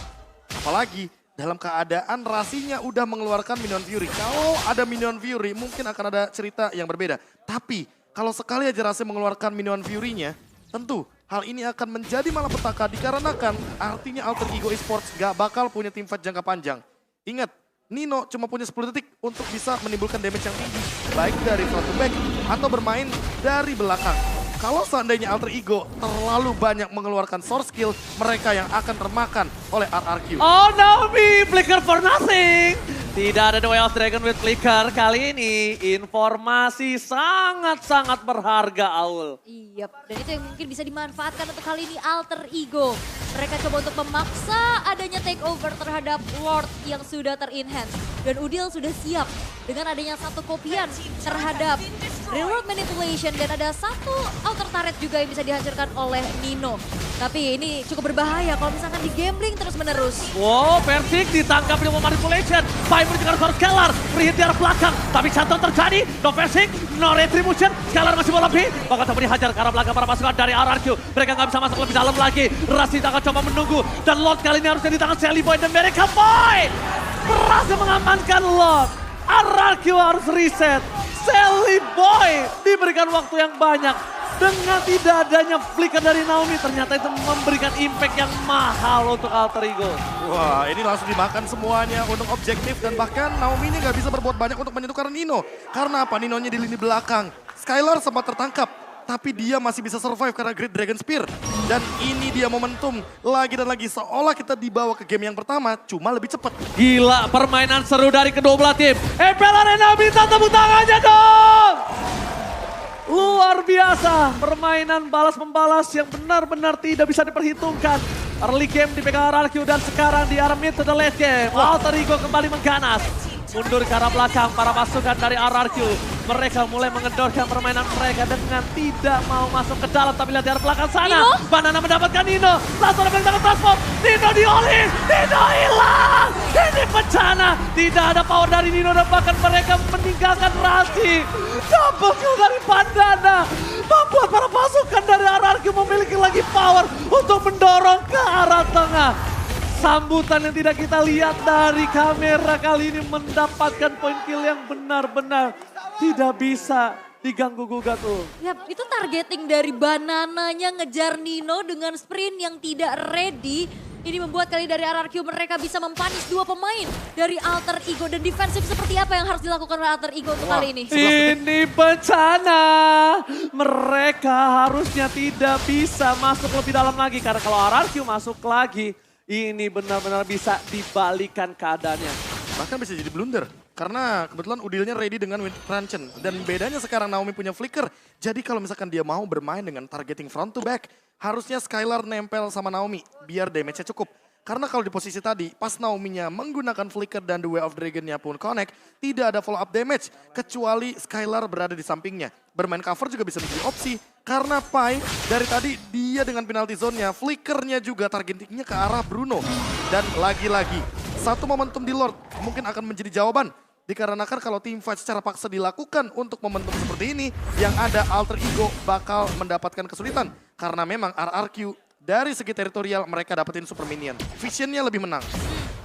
Apalagi dalam keadaan Rasinya udah mengeluarkan Minion Fury. Kalau ada Minion Fury mungkin akan ada cerita yang berbeda. Tapi kalau sekali aja Rasi mengeluarkan Minion Fury-nya, tentu hal ini akan menjadi malapetaka dikarenakan artinya Alter Ego Esports gak bakal punya teamfight jangka panjang. Ingat, Nino cuma punya 10 detik untuk bisa menimbulkan damage yang tinggi. Baik dari front to back atau bermain dari belakang. Kalau seandainya Alter Ego terlalu banyak mengeluarkan source skill, mereka yang akan termakan oleh RRQ. Oh Naomi, Flicker for nothing. Tidak ada The Way of Dragon with Flicker kali ini. Informasi sangat-sangat berharga, Aul. Iya, dan itu yang mungkin bisa dimanfaatkan untuk kali ini Alter Ego. Mereka coba untuk memaksa adanya takeover terhadap Lord yang sudah ter-enhance. Dan Udil sudah siap dengan adanya satu kopian terhadap Real World Manipulation. Dan ada satu outer turret juga yang bisa dihancurkan oleh Nino. Tapi ini cukup berbahaya kalau misalkan di gambling terus-menerus. Wow, Versik ditangkap di manipulation. Viper juga harus Scalar, free hit di arah belakang. Tapi shutdown terjadi, no Versik, no retribution. Scalar masih mau lebih, bahkan coba dihajar ke arah belakang para pasukan dari RRQ. Mereka nggak bisa masuk lebih dalam lagi. Rasi akan coba menunggu. Dan Lord kali ini harusnya di tangan Sally Boy dan Miracle Boy. Berhasil mengamankan Lord. RRQ harus reset. Sally Boy diberikan waktu yang banyak. Dengan tidak adanya flicker dari Naomi, ternyata itu memberikan impact yang mahal untuk Alter Ego. Wah, ini langsung dimakan semuanya untuk objektif dan bahkan Naomi ini nggak bisa berbuat banyak untuk menyentuhkan Nino. Karena apa? Ninonya di lini belakang. Skylar sempat tertangkap, tapi dia masih bisa survive karena Great Dragon Spear. Dan ini dia momentum lagi dan lagi seolah kita dibawa ke game yang pertama, cuma lebih cepat. Gila, permainan seru dari kedua belah tim. Epel Arena minta tepuk tangannya dong! Luar biasa, permainan balas-membalas yang benar-benar tidak bisa diperhitungkan. Early game dipegang RRQ dan sekarang di arah mid to the late game. Alter Ego kembali mengganas. Mundur ke arah belakang para pasukan dari RRQ. Mereka mulai mengendorkan permainan mereka dengan tidak mau masuk ke dalam. Tapi lihat di arah belakang sana. Nino? Banana mendapatkan Nino. Langsung ada tangan transform. Nino diolin. Nino hilang. Ini bencana. Tidak ada power dari Nino dan bahkan mereka meninggalkan Rasi. Double kill dari Bandana. Membuat para pasukan dari RRQ memiliki lagi power untuk mendorong ke arah tengah. Sambutan yang tidak kita lihat dari kamera kali ini mendapatkan poin kill yang benar-benar tidak bisa diganggu gugat tuh. Ya, itu targeting dari Banananya ngejar Nino dengan sprint yang tidak ready. Ini membuat kali dari RRQ mereka bisa mempanis dua pemain dari Alter Ego. Dan defensif seperti apa yang harus dilakukan oleh Alter Ego untuk kali ini? Ini bencana. Mereka harusnya tidak bisa masuk lebih dalam lagi. Karena kalau RRQ masuk lagi, ini benar-benar bisa dibalikan keadaannya. Bahkan bisa jadi blunder. Karena kebetulan Udilnya ready dengan Ranchen. Dan bedanya sekarang Naomi punya flicker. Jadi kalau misalkan dia mau bermain dengan targeting front to back, harusnya Skylar nempel sama Naomi biar damage-nya cukup. Karena kalau di posisi tadi, pas Naominya menggunakan flicker dan The Way of Dragon-nya pun connect, tidak ada follow up damage. Kecuali Skylar berada di sampingnya. Bermain cover juga bisa menjadi opsi. Karena Pai dari tadi dia dengan penalty zone-nya, flickernya juga targetingnya ke arah Bruno. Dan lagi-lagi, satu momentum di Lord mungkin akan menjadi jawaban. Dikarenakan kalau teamfight secara paksa dilakukan untuk momentum seperti ini, yang ada Alter Ego bakal mendapatkan kesulitan. Karena memang RRQ dari segi teritorial mereka dapetin super minion. Visionnya lebih menang.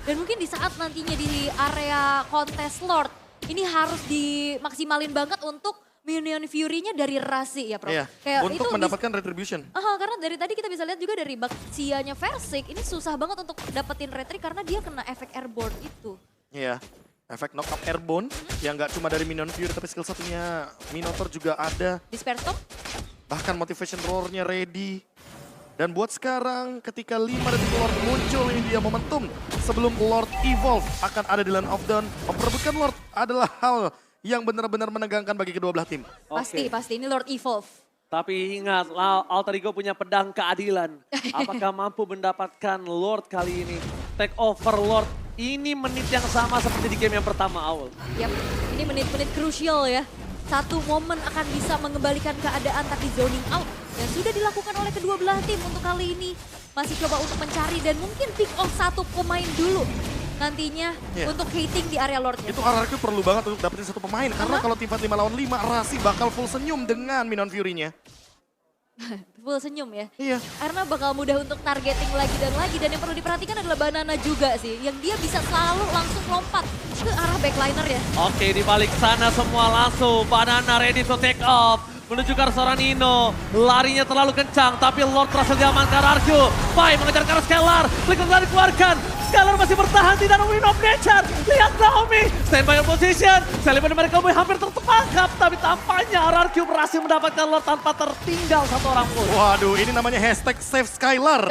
Dan mungkin di saat nantinya di area kontes Lord, ini harus dimaksimalin banget untuk Minion Fury-nya dari Rasi ya, Prof. Iya, Kayak untuk itu mendapatkan retribution. karena dari tadi kita bisa lihat juga dari Baxianya Versik, ini susah banget untuk dapetin retri karena dia kena efek airborne itu. Iya, efek knock up airborne yang nggak cuma dari Minion Fury tapi skill satunya Minotaur juga ada. Disperse Storm? Bahkan motivation roar-nya ready. Dan buat sekarang ketika 5 detik Lord muncul, ini dia momentum. Sebelum Lord evolve akan ada di Land of Dawn. Memperebutkan Lord adalah hal yang benar-benar menegangkan bagi kedua belah tim. Pasti, Oke. pasti. Ini Lord Evolve. Tapi ingat, Alter Ego punya pedang keadilan. Apakah mampu mendapatkan Lord kali ini? Take over Lord. Ini menit yang sama seperti di game yang pertama awal. Yap, ini menit-menit krusial ya. Satu momen akan bisa mengembalikan keadaan tapi zoning out. Dan sudah dilakukan oleh kedua belah tim untuk kali ini. Masih coba untuk mencari dan mungkin pick off satu pemain dulu. Nantinya untuk hating di area Lordnya. Itu RRQ perlu banget untuk dapetin satu pemain. Karena kalau tim fight 5 lawan 5, Rasi bakal full senyum dengan Minion Fury-nya. Full senyum ya. Iya. Karena bakal mudah untuk targeting lagi dan lagi. Dan yang perlu diperhatikan adalah Banana juga sih. Yang dia bisa selalu langsung lompat ke arah backliner ya. Oke, di balik sana semua langsung. Banana ready to take off. Menuju ke arah seorang Nino. Larinya terlalu kencang, tapi Lord berhasil diamankan RRQ. Pai mengejar ke arah Scalar. Flicker telah dikeluarkan. Scalar masih bertahan, tidak ada Win of Nature. Lihat Naomi, stand by your position. Celebrity mereka hampir tertangkap, tapi tampaknya RRQ berhasil mendapatkan Lord tanpa tertinggal satu orang pun. Waduh, ini namanya hashtag save Skylar.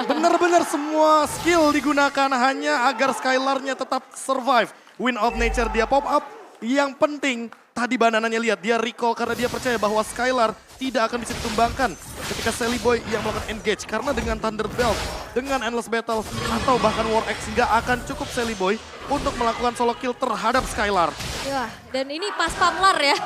Bener-bener semua skill digunakan hanya agar Skylarnya tetap survive. Win of Nature dia pop up. Yang penting tadi Banananya lihat, dia recall karena dia percaya bahwa Skylar tidak akan bisa ditumbangkan ketika Sally Boy yang melakukan engage. Karena dengan Thunder Belt, dengan Endless Battle, atau bahkan War X nggak akan cukup Sally Boy untuk melakukan solo kill terhadap Skylar. Ya, dan ini pas pamlar ya.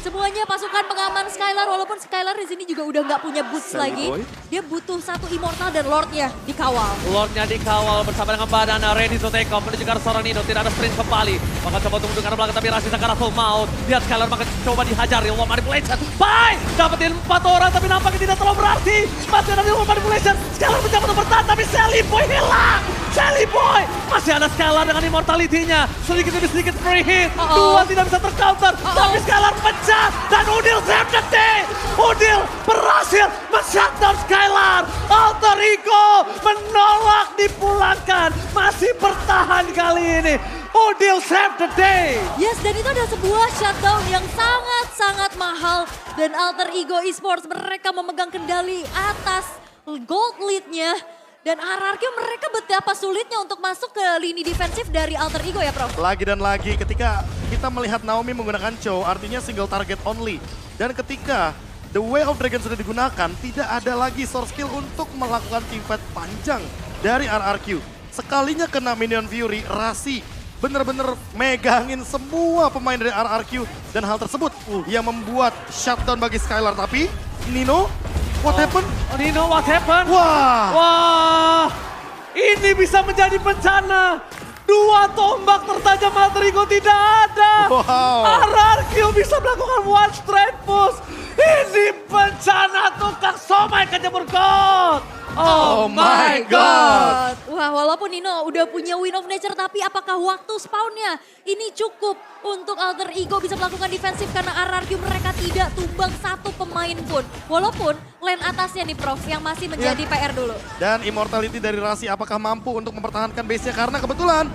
Semuanya pasukan pengaman Skylar, walaupun Skylar di sini juga udah nggak punya boots Sally lagi. Boy. Dia butuh satu Immortal dan Lordnya dikawal. Lordnya dikawal bersama dengan Banana, ready to take off. Menuju ke arah seorang Nino, tidak ada sprint kembali. Bakal coba untuk mendengar belakang, tapi Rasi Sakara full maut. Lihat Skylar makin coba dihajar, Real Manipulation. Bye! Dapetin 4 orang, tapi nampaknya tidak terlalu berarti. Masih ada Real Manipulation. Skylar mencoba untuk bertahan, tapi Sally Boy hilang. Sally Boy! Masih ada Skylar dengan immortality-nya. Sedikit demi sedikit free hit. Dua tidak bisa tercounter, tapi Skylar pecah. Dan Udil save the day. Udil berhasil men-shutdown Skylar. Alter Ego menolak dipulangkan. Masih bertahan kali ini. Udil save the day. Yes, dan itu adalah sebuah shutdown yang sangat-sangat mahal. Dan Alter Ego Esports mereka memegang kendali atas gold lead-nya. Dan RRQ mereka betapa sulitnya untuk masuk ke lini defensif dari Alter Ego ya, Prof. Lagi dan lagi ketika kita melihat Naomi menggunakan Chow, artinya single target only. Dan ketika The Way of Dragon sudah digunakan, tidak ada lagi source skill untuk melakukan teamfight panjang dari RRQ. Sekalinya kena Minion Fury, Rasi bener-bener megangin semua pemain dari RRQ. Dan hal tersebut yang membuat shutdown bagi Skylar. Tapi Nino, what happened? Nino, what happened? Wah, Wah, ini bisa menjadi bencana. Dua tombak tertajam Alter Ego tidak ada. Wow. RRQ bisa melakukan one straight push. Ini bencana tukang somai kejemur God. Oh my God. Wah, walaupun Nino udah punya Win of Nature, tapi apakah waktu spawnnya ini cukup untuk Alter Ego bisa melakukan defensif karena RRQ mereka tidak tumbang satu pemain pun. Walaupun lane atasnya nih Prof yang masih menjadi PR dulu. Dan immortality dari Rasi apakah mampu untuk mempertahankan base-nya? Karena kebetulan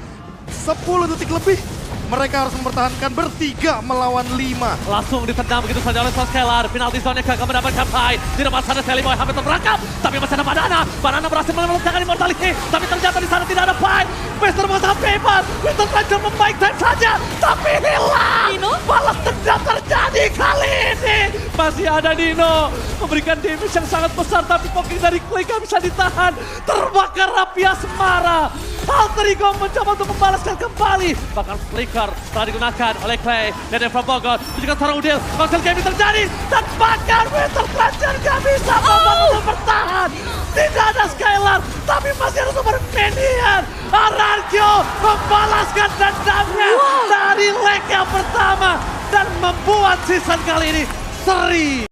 10 detik lebih mereka harus mempertahankan bertiga melawan 5. Langsung ditendang begitu saja oleh Skylar. Penalti zone gagal mendapatkan Pai. Di depan sana Sally Boy hampir terperangkap. Tapi masih ada Banana. Banana berhasil meletakkan immortality. Tapi ternyata di sana tidak ada Pai. Mister mengatakan bebas. Mister Ranger membaik time saja. Tapi hilang. Nino? Balas dendam terjadi kali ini. Masih ada Nino. Memberikan damage yang sangat besar. Tapi poking dari Clay gak bisa ditahan. Terbakar rapi asmara. Alter Ego mencoba untuk membalaskan kembali. Bahkan flicker telah digunakan oleh Clay. Dan from Bogor. Menunjukkan seorang Udil. Konsel game terjadi. Dan bahkan Winter Ranger gak bisa untuk bertahan. Tidak ada Skylar. Tapi masih ada super minion. RRQ membalaskan dendamnya dari leg yang pertama. Dan membuat season kali ini seri.